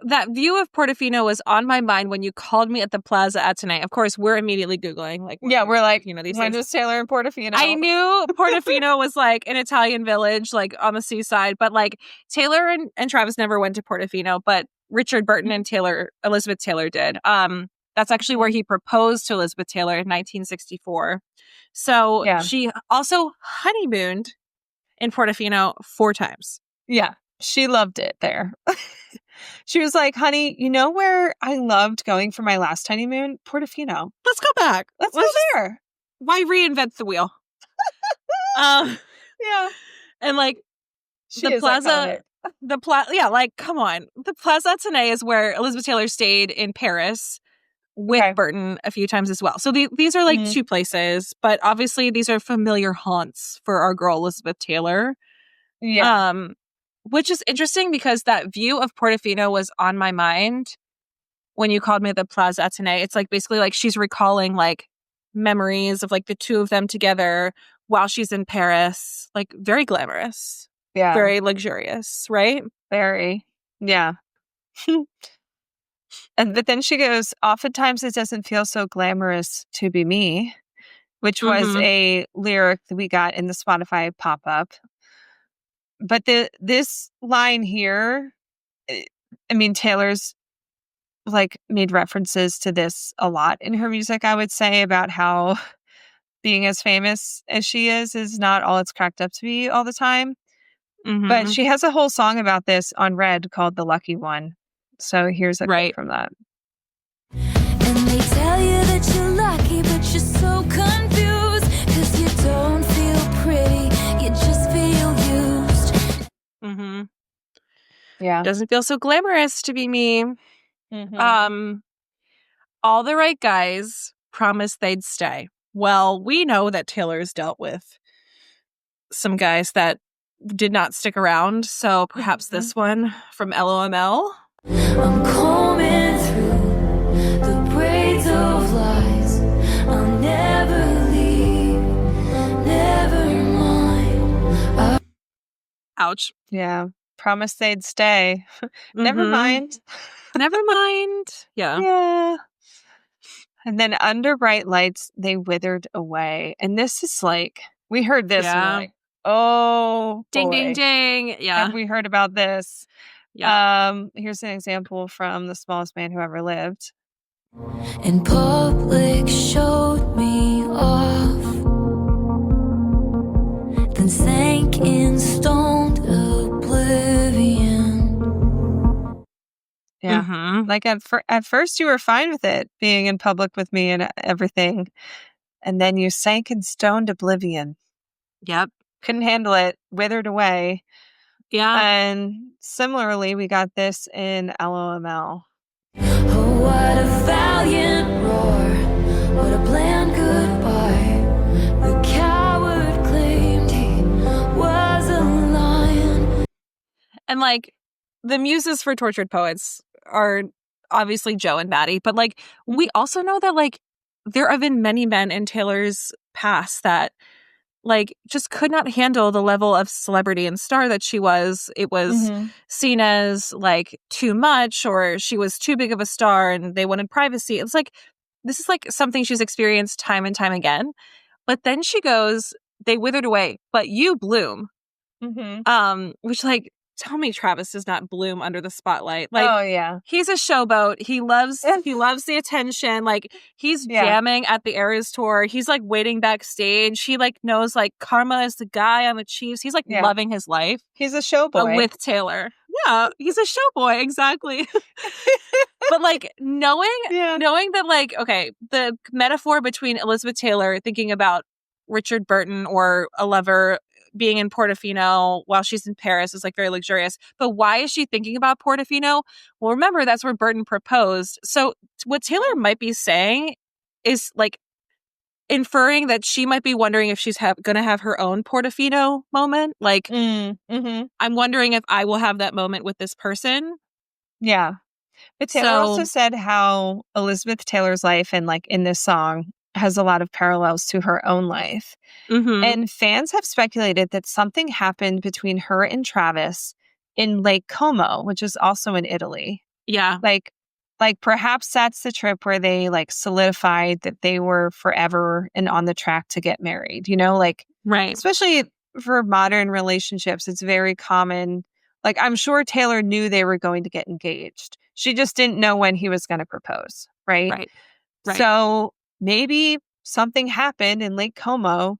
that view of Portofino was on my mind when you called me at the Plaza Atene. Of course, we're immediately Googling. Like, we're like, you know, these when things. was Taylor and Portofino? I knew Portofino was like an Italian village, like on the seaside, but like Taylor and Travis never went to Portofino, but Richard Burton and Elizabeth Taylor did. That's actually where he proposed to Elizabeth Taylor in 1964. So she also honeymooned in Portofino 4 times. Yeah. She loved it there. She was like, honey, you know where I loved going for my last honeymoon? Portofino. Let's go back. Let's go there. Why reinvent the wheel? Yeah. And like the Plaza, like, come on. The Plaza Atene is where Elizabeth Taylor stayed in Paris with Burton a few times as well. So these are like 2 places, but obviously these are familiar haunts for our girl Elizabeth Taylor. Yeah. Which is interesting because that view of Portofino was on my mind when you called me at the Plaza Atene. It's like basically like she's recalling like memories of like the 2 of them together while she's in Paris. Like very glamorous. Yeah. Very luxurious, right? Very. Yeah. But then she goes, oftentimes it doesn't feel so glamorous to be me, which was a lyric that we got in the Spotify pop-up. But this line here, I mean, Taylor's like made references to this a lot in her music, I would say, about how being as famous as she is not all it's cracked up to be all the time. But she has a whole song about this on Red called The Lucky One. So here's a clip from that. And they tell you that you're lucky, but you're so confused, 'cause you don't feel pretty, you just feel used. Yeah. Doesn't feel so glamorous to be me. All the right guys promised they'd stay. Well, we know that Taylor's dealt with some guys that did not stick around, so perhaps this one from LOML. I'm combing through the braids of lies. I'll never leave, never mind. Ouch. Yeah. Promised they'd stay. Never mind. Never mind. Yeah. Yeah. And then under bright lights, they withered away. And this is like, we heard this and we're like, oh, ding, boy. ding, ding. Yeah. Have we heard about this? Yeah. Here's an example from The Smallest Man Who Ever Lived. In public showed me off, then sank in stoned oblivion. Yeah. Mm-hmm. Like at first you were fine with it being in public with me and everything. And then you sank in stoned oblivion. Yep. Couldn't handle it. Withered away. Yeah. And similarly, we got this in LOML. Oh, what a valiant roar. What a bland goodbye. The coward claimed he was a lion. And like the muses for tortured poets are obviously Joe and Maddie, but like we also know that like there have been many men in Taylor's past that like just could not handle the level of celebrity and star that she was. It was seen as like too much, or she was too big of a star and they wanted privacy. It's like this is like something she's experienced time and time again. But then she goes, they withered away, but you bloom. Which like tell me Travis does not bloom under the spotlight. Like, oh yeah, he's a showboat. He loves the attention. Like he's jamming at the Eras tour. He's like waiting backstage. He like knows like Karma is the guy on the Chiefs. He's like loving his life. He's a showboy with Taylor. Yeah, he's a showboy, exactly. But like knowing that like, okay, the metaphor between Elizabeth Taylor thinking about Richard Burton or a lover being in Portofino while she's in Paris is like very luxurious. But why is she thinking about Portofino? Well, remember, that's where Burton proposed. So what Taylor might be saying is like inferring that she might be wondering if she's going to have her own Portofino moment. Like, I'm wondering if I will have that moment with this person. Yeah. But Taylor also said how Elizabeth Taylor's life and like in this song has a lot of parallels to her own life. And fans have speculated that something happened between her and Travis in Lake Como, which is also in Italy. Yeah. Like perhaps that's the trip where they like solidified that they were forever and on the track to get married, you know, like, right. Especially for modern relationships, it's very common. Like, I'm sure Taylor knew they were going to get engaged. She just didn't know when he was going to propose. Right. Right. So maybe something happened in Lake Como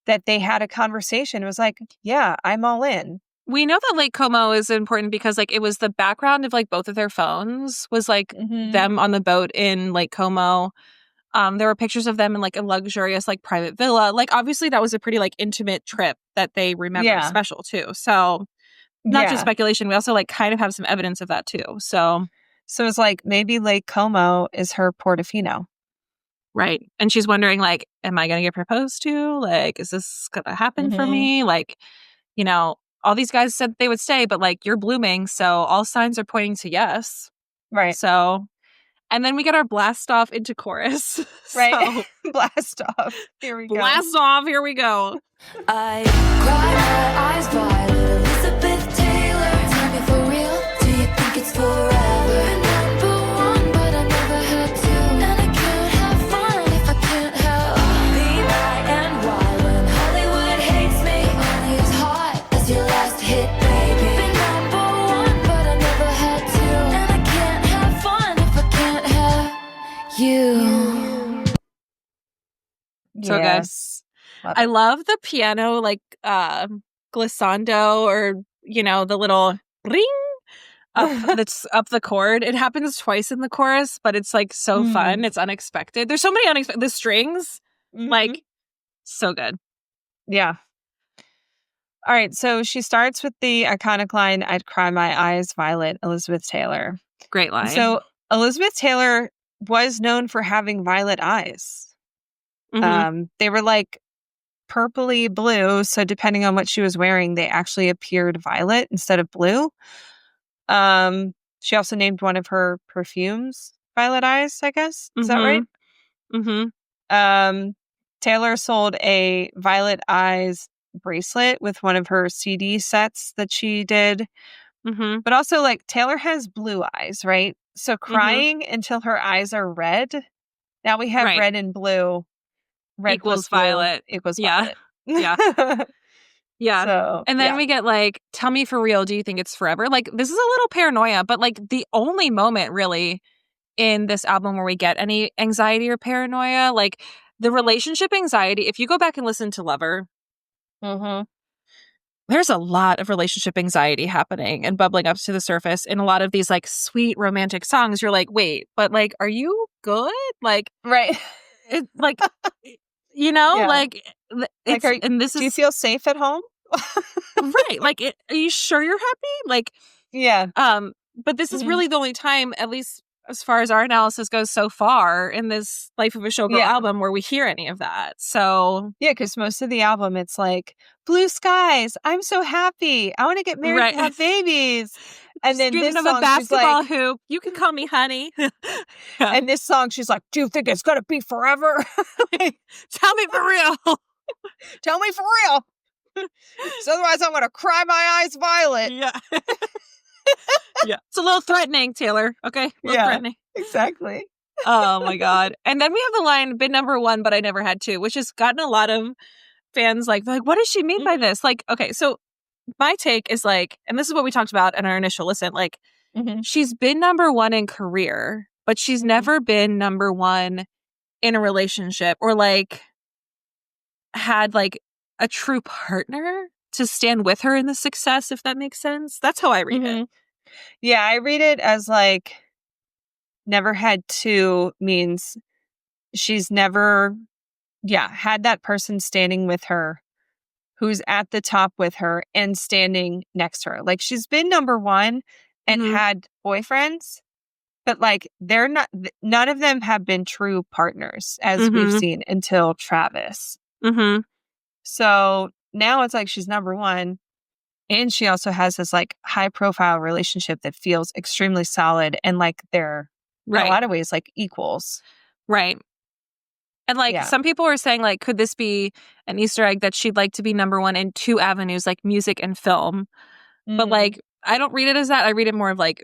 that they had a conversation. It was like, yeah, I'm all in. We know that Lake Como is important because like it was the background of like both of their phones was like them on the boat in Lake Como. There were pictures of them in like a luxurious like private villa. Like obviously that was a pretty like intimate trip that they remember special too. So not just speculation. We also like kind of have some evidence of that too. So it's like maybe Lake Como is her Portofino. Right. And she's wondering like, am I going to get proposed to? Like, is this going to happen for me? Like, you know, all these guys said they would stay, but like you're blooming. So all signs are pointing to yes. Right. So, and then we get our blast off into chorus. Right. So, blast off. Here we go. Blast off. Here we go. I cry my eyes violet. Elizabeth Taylor. Tell me for real. Do you think it's forever? Number one, but I never had to. And I can't have fun if I can't have be my and wild when Hollywood hates me. Only as hot as your last hit, baby. Been number one, but I never had to. And I can't have fun if I can't have you. So yes. Good. I love the piano, like glissando, or you know, the little ring that's up the chord. It happens twice in the chorus, but it's like so fun. It's unexpected. There's so many unexpected. The strings, like, so good. Yeah. All right. So she starts with the iconic line, "I'd cry my eyes violet," Elizabeth Taylor. Great line. So Elizabeth Taylor was known for having violet eyes. They were like purpley blue, so depending on what she was wearing, they actually appeared violet instead of blue. She also named one of her perfumes Violet Eyes, I guess. Is that right? Taylor sold a Violet Eyes bracelet with one of her CD sets that she did. But also, like, Taylor has blue eyes, right? So crying until her eyes are red. Now we have red and blue. Red equals violet equals violet. Yeah. Yeah. So, and then we get like, tell me for real, do you think it's forever? Like, this is a little paranoia, but like the only moment really in this album where we get any anxiety or paranoia, like the relationship anxiety, if you go back and listen to Lover, there's a lot of relationship anxiety happening and bubbling up to the surface in a lot of these like sweet romantic songs. You're like, wait, but like, are you good? Like, right. It, like, yeah. Like, it's, and this do you feel safe at home? Right. Like, are you sure you're happy? Like, yeah. But this is really the only time, at least as far as our analysis goes so far in this Life of a Showgirl album, where we hear any of that. So yeah, because most of the album, it's like blue skies. I'm so happy. I want to get married and have babies. And then this of song, a basketball she's like, hoop. You can call me honey. And this song, she's like, do you think it's gonna be forever? Tell me for real. Tell me for real. So otherwise, I'm gonna cry my eyes violet. Yeah. Yeah. It's a little threatening, Taylor. Okay. A little threatening. Exactly. Oh my God. And then we have the line, been number one, but I never had to, which has gotten a lot of fans like, what does she mean by this? Like, okay, so my take is like, and this is what we talked about in our initial listen, like, she's been number one in career, but she's never been number one in a relationship or like had like a true partner to stand with her in the success, if that makes sense. That's how I read it. Yeah, I read it as like never had to means she's never, had that person standing with her who's at the top with her and standing next to her. Like she's been number one and had boyfriends, but like they're not, none of them have been true partners as we've seen until Travis. So now it's like she's number one. And she also has this like high profile relationship that feels extremely solid and like they're in a lot of ways like equals. Right. And like some people are saying like, could this be an Easter egg that she'd like to be number one in two avenues, like music and film? But like, I don't read it as that. I read it more of like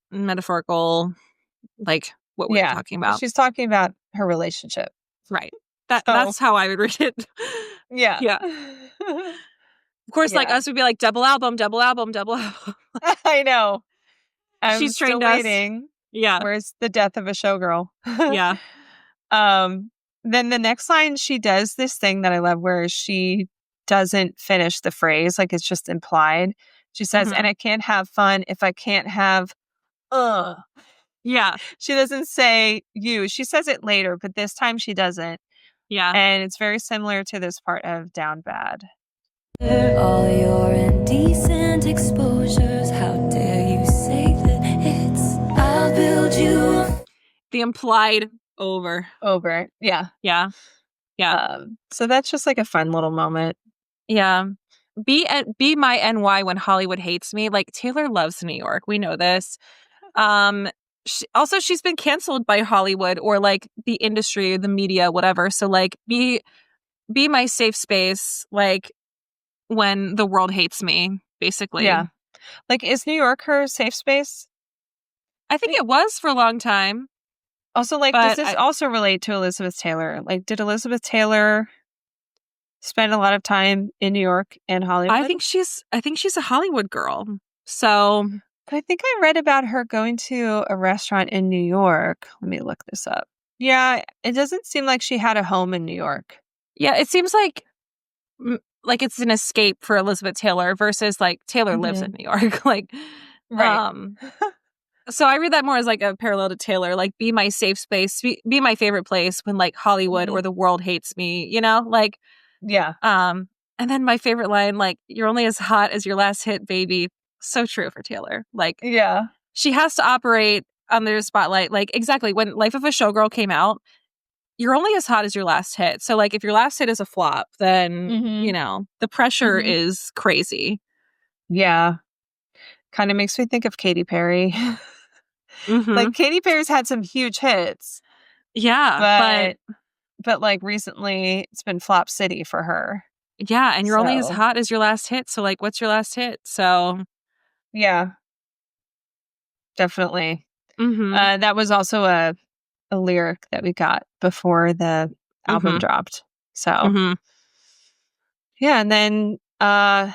metaphorical, like what we're talking about. She's talking about her relationship. Right. That's how I would read it. Yeah. Yeah. Of course, like us would be like double album, double album, double album. I know. She's still trained waiting. us. Yeah. Where's the death of a showgirl? Yeah. Then the next line, she does this thing that I love where she doesn't finish the phrase. Like it's just implied. She says, and I can't have fun if I can't have, Yeah. She doesn't say you. She says it later, but this time she doesn't. Yeah. And it's very similar to this part of Down Bad. All your indecent exposures, how dare you say that it's I'll build you. The implied over. Yeah. Yeah. Yeah. So that's just like a fun little moment. Yeah. Be my NY when Hollywood hates me. Like Taylor loves New York. We know this. She's been canceled by Hollywood or like the industry, the media, whatever. So like be my safe space. Like when the world hates me, basically. Yeah. Like, is New York her safe space? I think it was for a long time. Also, like, does this also relate to Elizabeth Taylor? Like, did Elizabeth Taylor spend a lot of time in New York and Hollywood? I think she's a Hollywood girl. So, but I think I read about her going to a restaurant in New York. Let me look this up. Yeah, it doesn't seem like she had a home in New York. Yeah, it seems like it's an escape for Elizabeth Taylor versus like Taylor lives in New York. Like, so I read that more as like a parallel to Taylor, like be my safe space, be my favorite place when like Hollywood or the world hates me, like, yeah. And then my favorite line, like, you're only as hot as your last hit, baby. So true for Taylor. Like, yeah, she has to operate under the spotlight. Like, exactly. When Life of a Showgirl came out, you're only as hot as your last hit. So like if your last hit is a flop, then, the pressure is crazy. Yeah. Kind of makes me think of Katy Perry. Like Katy Perry's had some huge hits. Yeah. But like recently it's been flop city for her. Yeah. And you're only as hot as your last hit. So like, what's your last hit? So. Yeah. Definitely. That was also a lyric that we got before the album dropped. So yeah, and then I've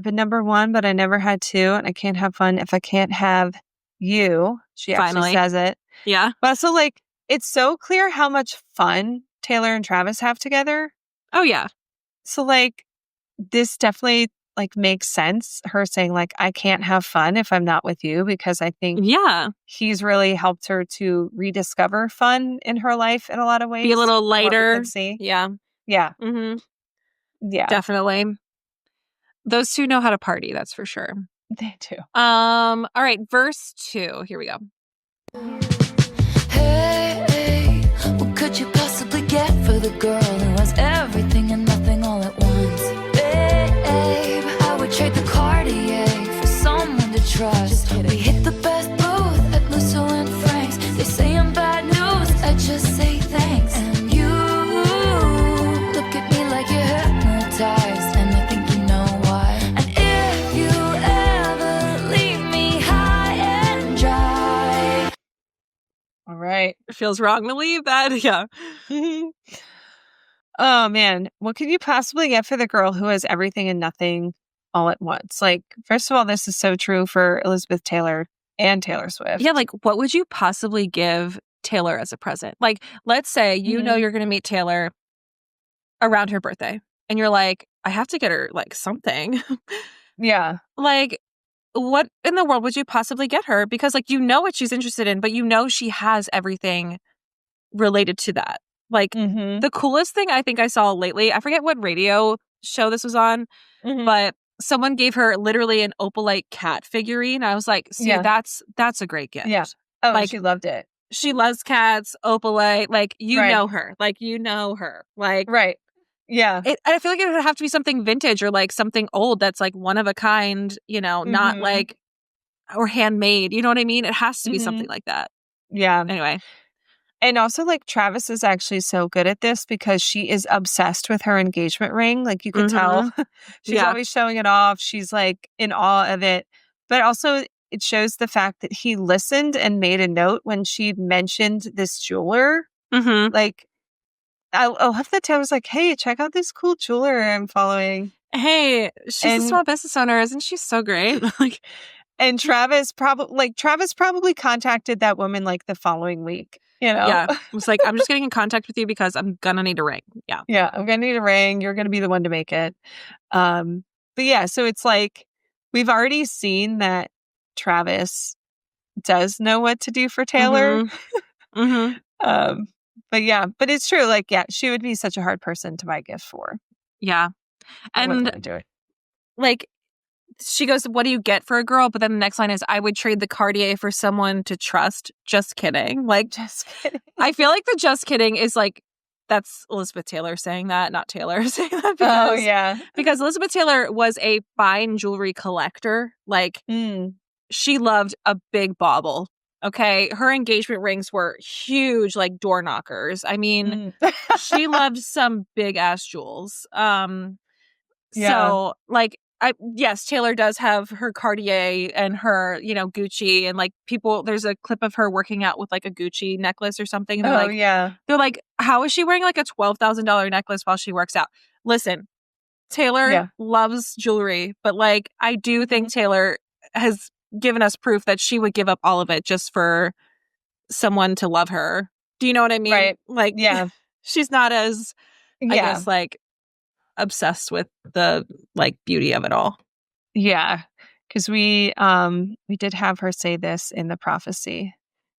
been number one, but I never had to, and I can't have fun if I can't have you. She actually says it. Yeah. But also like it's so clear how much fun Taylor and Travis have together. Oh yeah. So like this definitely like makes sense. Her saying like, I can't have fun if I'm not with you, because I think he's really helped her to rediscover fun in her life in a lot of ways. Be a little lighter. Yeah. Mm-hmm. Yeah. Definitely. Those two know how to party, that's for sure. They do. All right, verse 2. Here we go. Hey, what could you possibly get for the girl who has everything and nothing all at once? Babe, I would trade the Cartier for someone to trust. We hit the best booth at Musso and Frank's. They say I'm bad news, I just say thanks. And you look at me like you're hypnotized, and I think you know why. And if you ever leave me high and dry. All right. It feels wrong to leave that. Yeah. Oh, man. What could you possibly get for the girl who has everything and nothing all at once? Like, first of all, this is so true for Elizabeth Taylor and Taylor Swift. Yeah, like, what would you possibly give Taylor as a present? Like, let's say you know you're going to meet Taylor around her birthday, and you're like, I have to get her, like, something. Yeah. Like, what in the world would you possibly get her? Because, like, you know what she's interested in, but you know she has everything related to that. Like, the coolest thing I think I saw lately, I forget what radio show this was on, but someone gave her literally an opalite cat figurine. I was like, see, that's a great gift. Yeah. Oh, like, she loved it. She loves cats, opalite. Like, you know her. Like, you know her. Like, right. Yeah. I feel like it would have to be something vintage or like something old that's like one of a kind, you know, not like, or handmade. You know what I mean? It has to be something like that. Yeah. Anyway. And also, like, Travis is actually so good at this because she is obsessed with her engagement ring. Like, you could tell she's always showing it off. She's like in awe of it. But also, it shows the fact that he listened and made a note when she mentioned this jeweler. Like, I love that Taylor's like, hey, check out this cool jeweler I'm following. Hey, she's a small business owner. Isn't she so great? Like, and Travis probably contacted that woman like the following week. You know? Yeah. It was like, I'm just getting in contact with you because I'm going to need a ring. Yeah. Yeah. I'm going to need a ring. You're going to be the one to make it. But yeah, so it's like, we've already seen that Travis does know what to do for Taylor. But yeah, but it's true. Like, yeah, she would be such a hard person to buy gifts for. Yeah. I wouldn't want to do it. Like, she goes, what do you get for a girl? But then the next line is, I would trade the Cartier for someone to trust. Just kidding. Like, just kidding. I feel like the just kidding is like, that's Elizabeth Taylor saying that, not Taylor saying that. Because Elizabeth Taylor was a fine jewelry collector. Like, she loved a big bauble. Okay. Her engagement rings were huge, like door knockers. I mean, she loved some big ass jewels. So, like, yes, Taylor does have her Cartier and her, you know, Gucci, and like people, there's a clip of her working out with like a Gucci necklace or something. And they're like, how is she wearing like a $12,000 necklace while she works out? Listen, Taylor loves jewelry, but like, I do think Taylor has given us proof that she would give up all of it just for someone to love her. Do you know what I mean? Right. Like, she's not as, I guess, like, obsessed with the like beauty of it all. Yeah, because we did have her say this in the prophecy.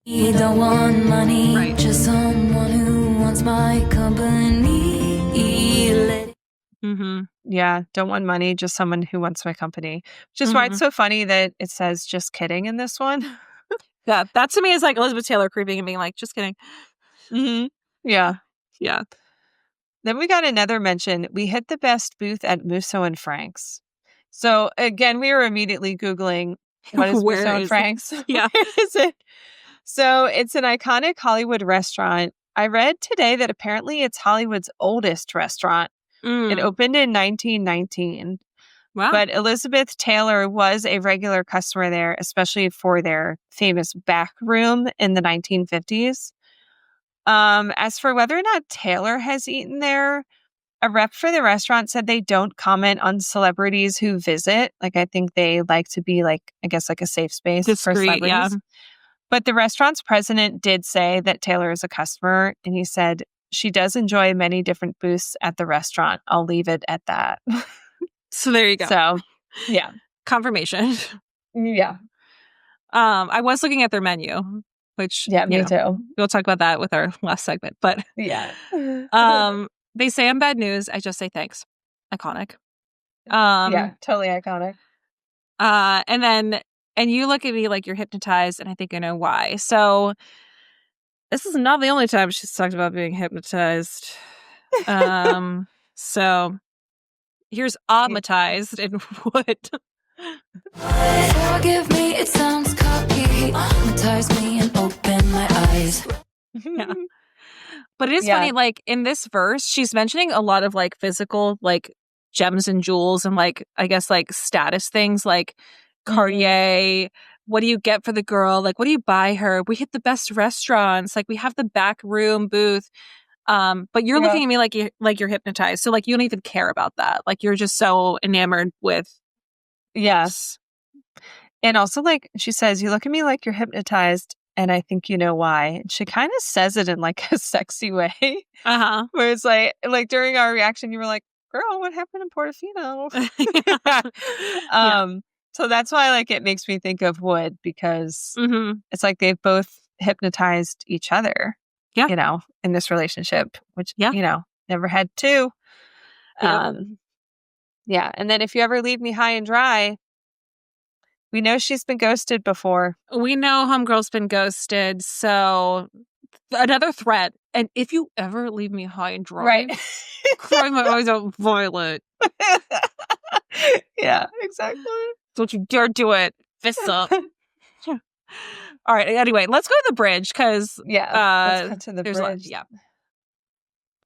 You don't want money, just someone who wants my company. Yeah, don't want money, just someone who wants my company. Which is why it's so funny that it says just kidding in this one. Yeah, that to me is like Elizabeth Taylor creeping and being like, just kidding. Yeah. Then we got another mention. We hit the best booth at Musso and Frank's. So again, we were immediately Googling what is Musso and Frank's. Yeah. Where is it? So it's an iconic Hollywood restaurant. I read today that apparently it's Hollywood's oldest restaurant. It opened in 1919. Wow. But Elizabeth Taylor was a regular customer there, especially for their famous back room in the 1950s. As for whether or not Taylor has eaten there, a rep for the restaurant said they don't comment on celebrities who visit. Like, I think they like to be like, I guess, like a safe space for celebrities. Yeah. But the restaurant's president did say that Taylor is a customer, and he said she does enjoy many different booths at the restaurant. I'll leave it at that. So there you go. So, yeah. Confirmation. Yeah. I was looking at their menu, which me too. We'll talk about that with our last segment. But yeah. They say I'm bad news. I just say thanks. Iconic. Yeah, totally iconic. And you look at me like you're hypnotized, and I think I know why. So this is not the only time she's talked about being hypnotized. So here's Obmatized in Wood. Forgive me, it sounds cocky. Hypnotize me and open my eyes. Yeah. But it is funny, like, in this verse, she's mentioning a lot of, like, physical, like, gems and jewels and, like, I guess, like, status things, like Cartier. What do you get for the girl? Like, what do you buy her? We hit the best restaurants. Like, we have the back room booth. But you're looking at me like you're hypnotized. So, like, you don't even care about that. Like, you're just so enamored with. Yes. And also, like, she says, you look at me like you're hypnotized, and I think you know why. And she kind of says it in, like, a sexy way. Uh-huh. Where it's like during our reaction, you were like, girl, what happened in Portofino? So that's why, like, it makes me think of Wood, because it's like they've both hypnotized each other, you know, in this relationship, which, you know, never had two. Yeah. And then if you ever leave me high and dry, we know she's been ghosted before. We know Homegirl's been ghosted. So another threat. And if you ever leave me high and dry, cry my eyes out violet. Yeah, exactly. Don't you dare do it. Fists up. All right. Anyway, let's go to the bridge because let's cut to the bridge.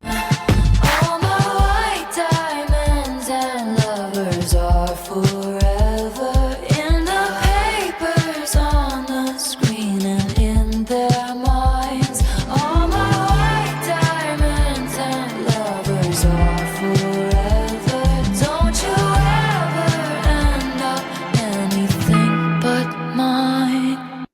All my white diamonds and lovers are forever in the papers, on the screen, and in their minds. All my white diamonds and lovers are forever. Don't you ever end up anything but mine.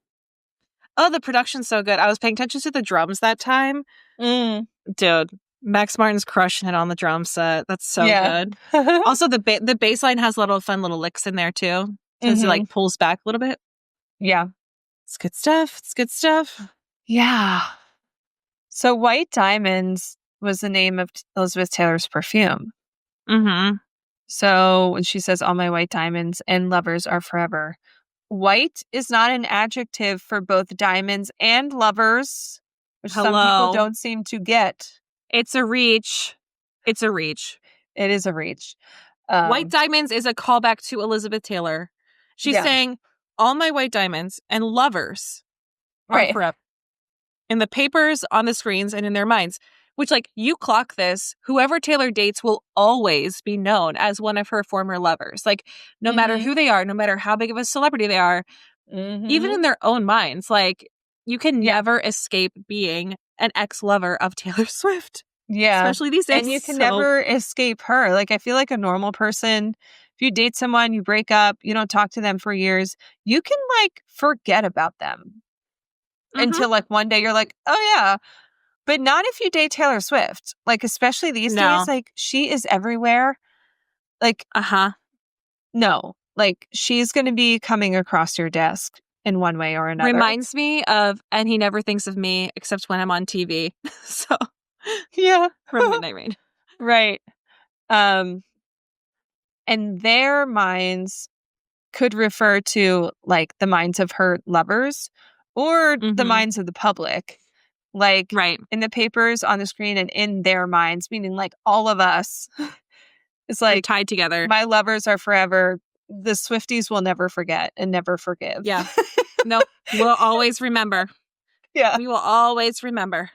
Oh, the production's so good. I was paying attention to the drums that time. Dude, Max Martin's crushing it on the drum set. That's so good. Also, the bass line has fun little licks in there too. Because it like pulls back a little bit. Yeah. It's good stuff. It's good stuff. Yeah. So White Diamonds was the name of Elizabeth Taylor's perfume. So when she says all my white diamonds and lovers are forever, white is not an adjective for both diamonds and lovers, which some people don't seem to get. It's a reach. It's a reach. It is a reach. White diamonds is a callback to Elizabeth Taylor. She's saying all my white diamonds and lovers are forever. In the papers, on the screens, and in their minds. Which, like, you clock this, whoever Taylor dates will always be known as one of her former lovers. Like, no matter who they are, no matter how big of a celebrity they are, even in their own minds, like, you can never escape being an ex-lover of Taylor Swift. Yeah. Especially these days. And you can never escape her. Like, I feel like a normal person, if you date someone, you break up, you don't talk to them for years, you can, like, forget about them. Until, like, one day you're like, oh, yeah. But not if you date Taylor Swift. Like, especially these days, like, she is everywhere. Like, no. Like, she's going to be coming across your desk in one way or another. Reminds me of, and he never thinks of me except when I'm on TV. So, yeah. From Midnight Rain. Right. And their minds could refer to, like, the minds of her lovers or the minds of the public. Like, in the papers, on the screen, and in their minds, meaning, like, all of us. It's like, they're tied together. My lovers are forever. The Swifties will never forget and never forgive. Yeah. Nope. We'll always remember. Yeah. We will always remember.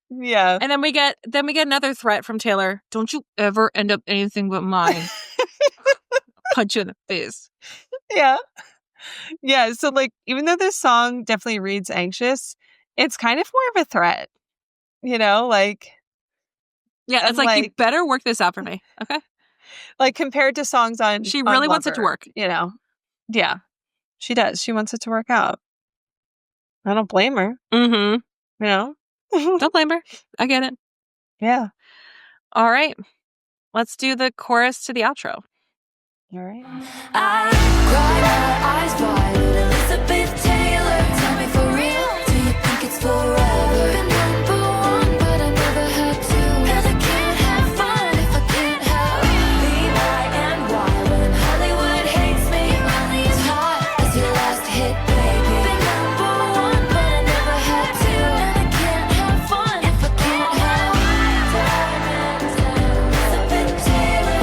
Yeah. And then we get another threat from Taylor. Don't you ever end up anything but mine. Punch you in the face. Yeah. Yeah. So, like, even though this song definitely reads anxious, it's kind of more of a threat. You know, like. Yeah, it's like, you better work this out for me. Okay. Like, compared to songs on. She really wants it to work. You know. Yeah. She does. She wants it to work out. I don't blame her. You know? Don't blame her. I get it. Yeah. All right. Let's do the chorus to the outro. All right. I cry my eyes wide at Elizabeth Taylor. Tell me for real, do you think it's forever? Been number one, but I never had to. And I can't have fun if I can't have be my and why when Hollywood hates me. Only as hot as your last hit, baby. Been number one, but I never had to. And I can't have fun if I can't have diamonds and Elizabeth Taylor.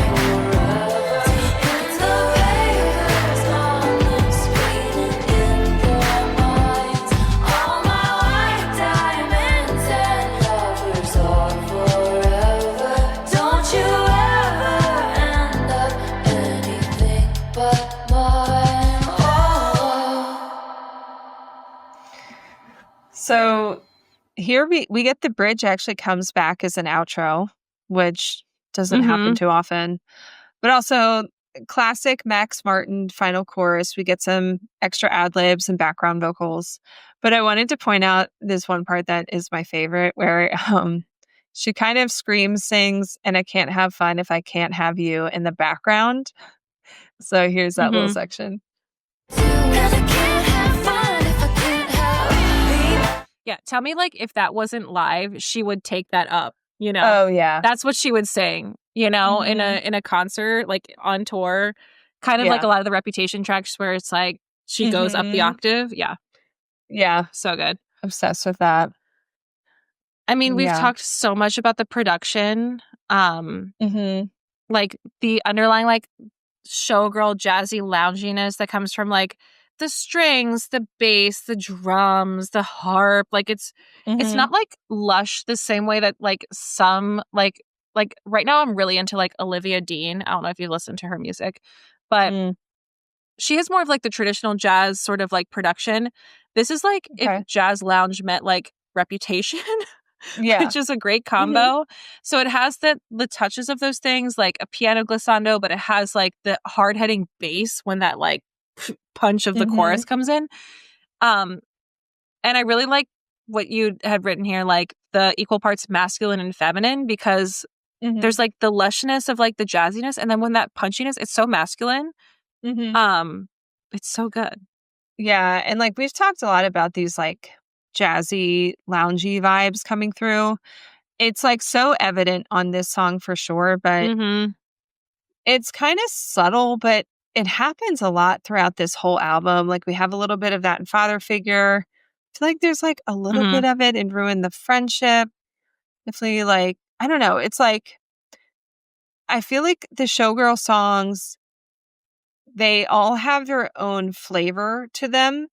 It's the ravers on the screen and in their minds. All my white diamonds and lovers are forever. Don't you ever end up anything but mine. Oh. So here we get the bridge actually comes back as an outro, which doesn't happen too often. But also classic Max Martin final chorus. We get some extra ad-libs and background vocals. But I wanted to point out this one part that is my favorite where she kind of screams, sings, and I can't have fun if I can't have you in the background. So here's that little section. And I can't have fun if I can't have Yeah, tell me like if that wasn't live, she would take that up, you know. Oh yeah. That's what she would sing, you know, in a concert, like on tour. Kind of like Yeah. a lot of the Reputation tracks where it's like she goes up the octave. Yeah, Yeah. so good. Obsessed with that. I mean, we've Yeah. talked so much about the production. Mm-hmm. Like the underlying like showgirl jazzy lounginess that comes from like the strings, the bass, the drums, the harp. Like it's not like lush the same way that like some like right now I'm really into like Olivia Dean. I don't know if you listen to her music, but she has more of like the traditional jazz sort of like production. This is like Okay. if jazz lounge met like Reputation. Yeah. Which is a great combo. So it has the touches of those things, like a piano glissando, but it has like the hard hitting bass when that like punch of the chorus comes in. And I really like what you had written here, like the equal parts masculine and feminine, because there's like the lushness of like the jazziness, and then when that punchiness, it's so masculine. It's so good. Yeah, and like we've talked a lot about these like jazzy, loungy vibes coming through. It's like so evident on this song for sure, but it's kind of subtle, but it happens a lot throughout this whole album. Like we have a little bit of that in Father Figure. I feel like there's like a little bit of it in Ruin the Friendship. Definitely like, I don't know. It's like, I feel like the Showgirl songs, they all have their own flavor to them.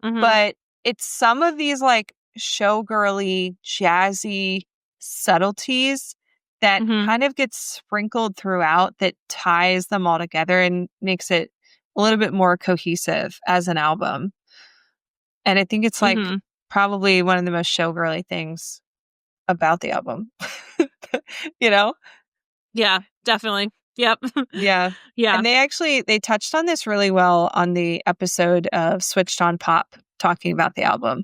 But it's some of these like showgirly, jazzy subtleties that kind of gets sprinkled throughout that ties them all together and makes it a little bit more cohesive as an album. And I think it's like probably one of the most showgirly things about the album. You know? Yeah, definitely. Yep. Yeah. Yeah. And they touched on this really well on the episode of Switched on Pop talking about the album.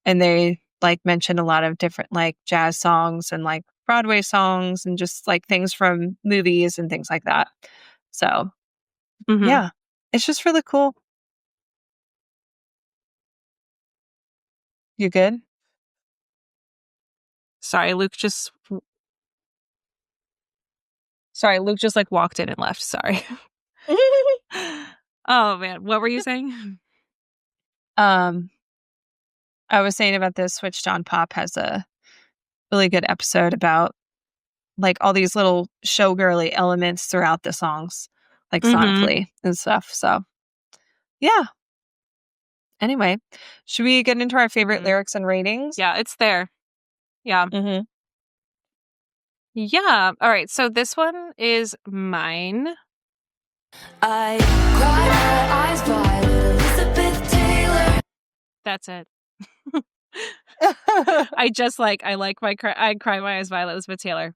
And they like mentioned a lot of different like jazz songs and like Broadway songs and just like things from movies and things like that. So yeah, it's just really cool. You good? Sorry, Luke just like walked in and left. Sorry. Oh man, what were you saying? I was saying about this Switched on Pop has a really good episode about like all these little showgirly elements throughout the songs, like sonically and stuff. So yeah. Anyway, should we get into our favorite lyrics and ratings? Yeah, it's there. Yeah. Yeah. All right. So this one is mine. I cry my eyes wide at Elizabeth Taylor. That's it. I cry my eyes violet Elizabeth Taylor.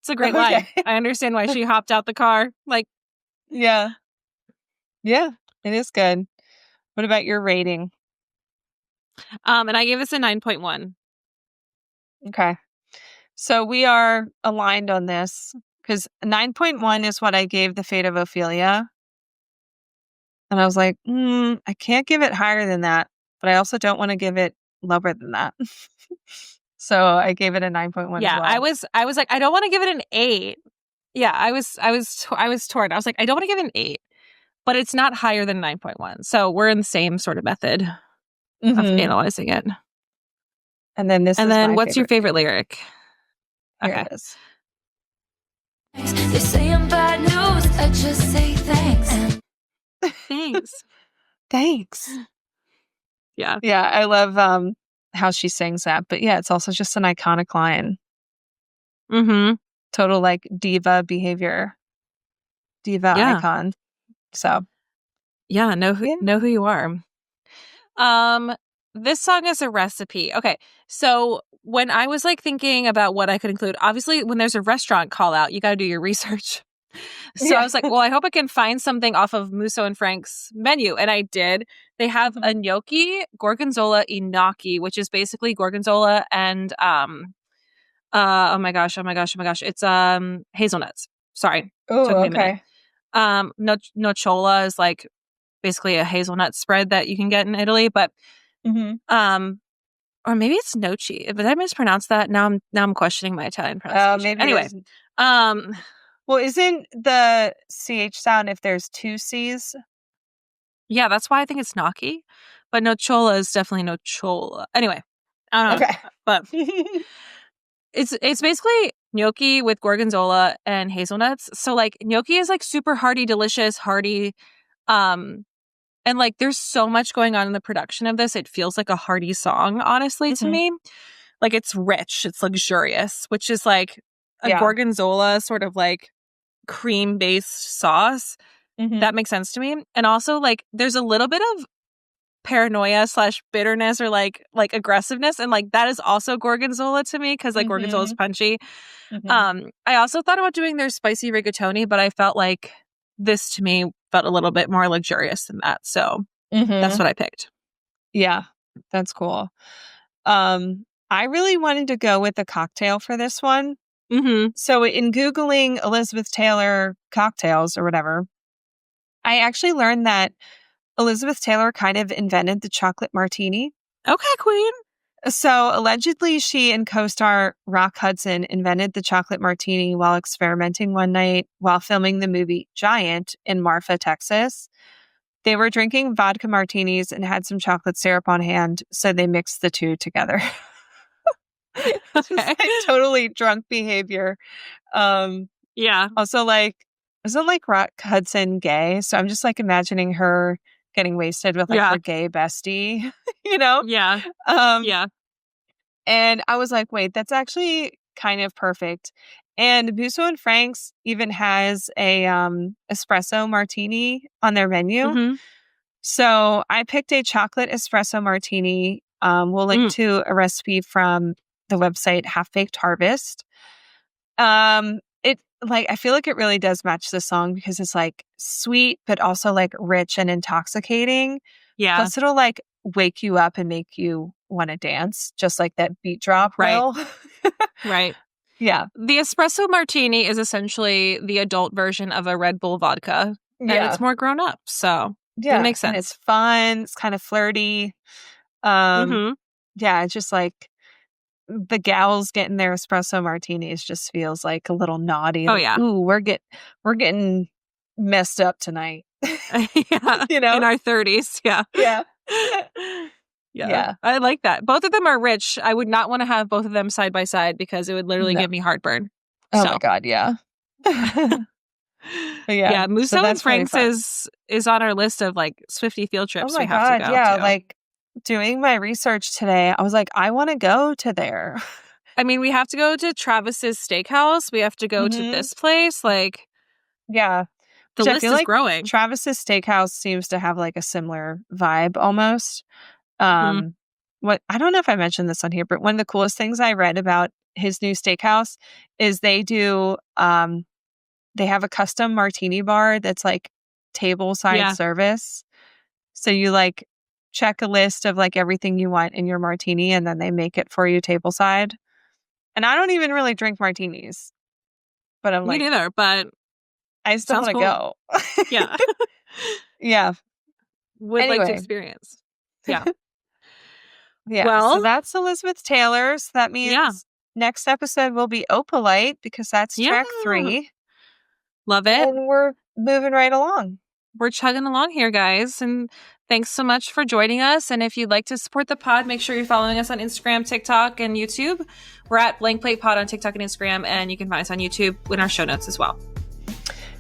It's a great line. I understand why she hopped out the car. Like, yeah, it is good. What about your rating? And I gave this a 9.1. Okay, so we are aligned on this. because 9.1 is what I gave The Fate of Ophelia. And I was like, I can't give it higher than that, but I also don't want to give it lower than that. So I gave it a 9.1 Yeah, as well. I was like, I don't want to give it an 8. Yeah, I was torn. I was like, I don't want to give it an 8, but it's not higher than 9.1. So we're in the same sort of method of analyzing it. And then what's favorite. your favorite lyric? Here it is. They say I'm bad news. I just say thanks. Thanks. Thanks. Yeah. Yeah, I love how she sings that. But yeah, it's also just an iconic line. Mm-hmm. Total like diva behavior. Diva icon. So yeah, know who you are. This song is a recipe. Okay, so when I was like thinking about what I could include, obviously when there's a restaurant call out, you got to do your research. So I was like, well, I hope I can find something off of Musso and Frank's menu, and I did. They have a gnocchi gorgonzola gnocchi, which is basically gorgonzola and oh my gosh, it's hazelnuts. Sorry, took me a minute. Nocciola is like basically a hazelnut spread that you can get in Italy, but or maybe it's gnocchi. Did I mispronounce that? Now I'm questioning my Italian pronunciation. Maybe anyway, well, isn't the CH sound if there's 2 C's? Yeah, that's why I think it's gnocchi, but nocciola is definitely nocciola. Anyway, I don't know, but it's basically gnocchi with gorgonzola and hazelnuts. So like gnocchi is like super hearty, delicious, hearty, and like there's so much going on in the production of this. It feels like a hearty song, honestly, to me. Like it's rich, it's luxurious, which is like a gorgonzola sort of like cream based sauce. That makes sense to me. And also like there's a little bit of paranoia / bitterness or like aggressiveness, and like that is also gorgonzola to me because like gorgonzola is punchy. I also thought about doing their spicy rigatoni, but I felt like this to me felt a little bit more luxurious than that, so that's what I picked. Yeah, that's cool. I really wanted to go with a cocktail for this one. So in Googling Elizabeth Taylor cocktails or whatever, I actually learned that Elizabeth Taylor kind of invented the chocolate martini. Okay, queen. So allegedly, she and co-star Rock Hudson invented the chocolate martini while experimenting one night while filming the movie Giant in Marfa, Texas. They were drinking vodka martinis and had some chocolate syrup on hand, so they mixed the two together. Just like totally drunk behavior. Yeah. Also, like, isn't like Rock Hudson gay? So I'm just like imagining her getting wasted with like her gay bestie, you know? Yeah. And I was like, wait, that's actually kind of perfect. And Musso and Frank's even has a espresso martini on their menu. So I picked a chocolate espresso martini. We'll link to a recipe from the website Half Baked Harvest. It like I feel like it really does match the song because it's like sweet, but also like rich and intoxicating. Yeah. Plus it'll like wake you up and make you want to dance, just like that beat drop will. Right. Yeah. The espresso martini is essentially the adult version of a Red Bull vodka. And it's more grown up. So it makes sense. And it's fun. It's kind of flirty. Yeah, it's just like the gals getting their espresso martinis just feels like a little naughty. Oh, like, yeah. Ooh, we're getting messed up tonight. Yeah. You know? In our 30s. Yeah. Yeah. Yeah. I like that. Both of them are rich. I would not want to have both of them side by side because it would literally give me heartburn. Oh my God, yeah. Yeah, Musso and Frank's is on our list of like Swiftie field trips we have to go to. Like doing my research today, I was like, I want to go to there. I mean, we have to go to Travis's Steakhouse. We have to go to this place. Like, yeah. The list is growing. Travis's Steakhouse seems to have like a similar vibe almost. What I don't know if I mentioned this on here, but one of the coolest things I read about his new steakhouse is they do they have a custom martini bar that's like table side service. So you like check a list of like everything you want in your martini and then they make it for you table side. And I don't even really drink martinis. But I'm Me neither, but I still want to go. Yeah. Yeah. Would like to experience. Yeah. Yeah. Well, so that's Elizabeth Taylor's. That means next episode will be Opalite because that's track 3. Love it. And we're moving right along. We're chugging along here, guys. And thanks so much for joining us. And if you'd like to support the pod, make sure you're following us on Instagram, TikTok, and YouTube. We're at Blank Plate Pod on TikTok and Instagram, and you can find us on YouTube in our show notes as well.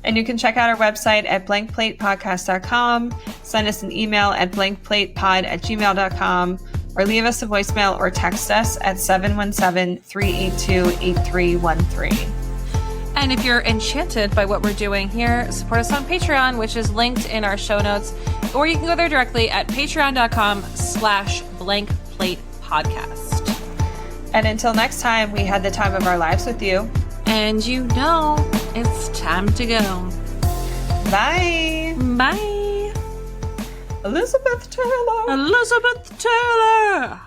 And you can check out our website at blankplatepodcast.com, send us an email at blankplatepod@gmail.com, or leave us a voicemail or text us at 717-382-8313. And if you're enchanted by what we're doing here, support us on Patreon, which is linked in our show notes, or you can go there directly at patreon.com/blankplatepodcast. And until next time, we had the time of our lives with you. And you know, it's time to go. Bye. Bye. Elizabeth Taylor. Elizabeth Taylor.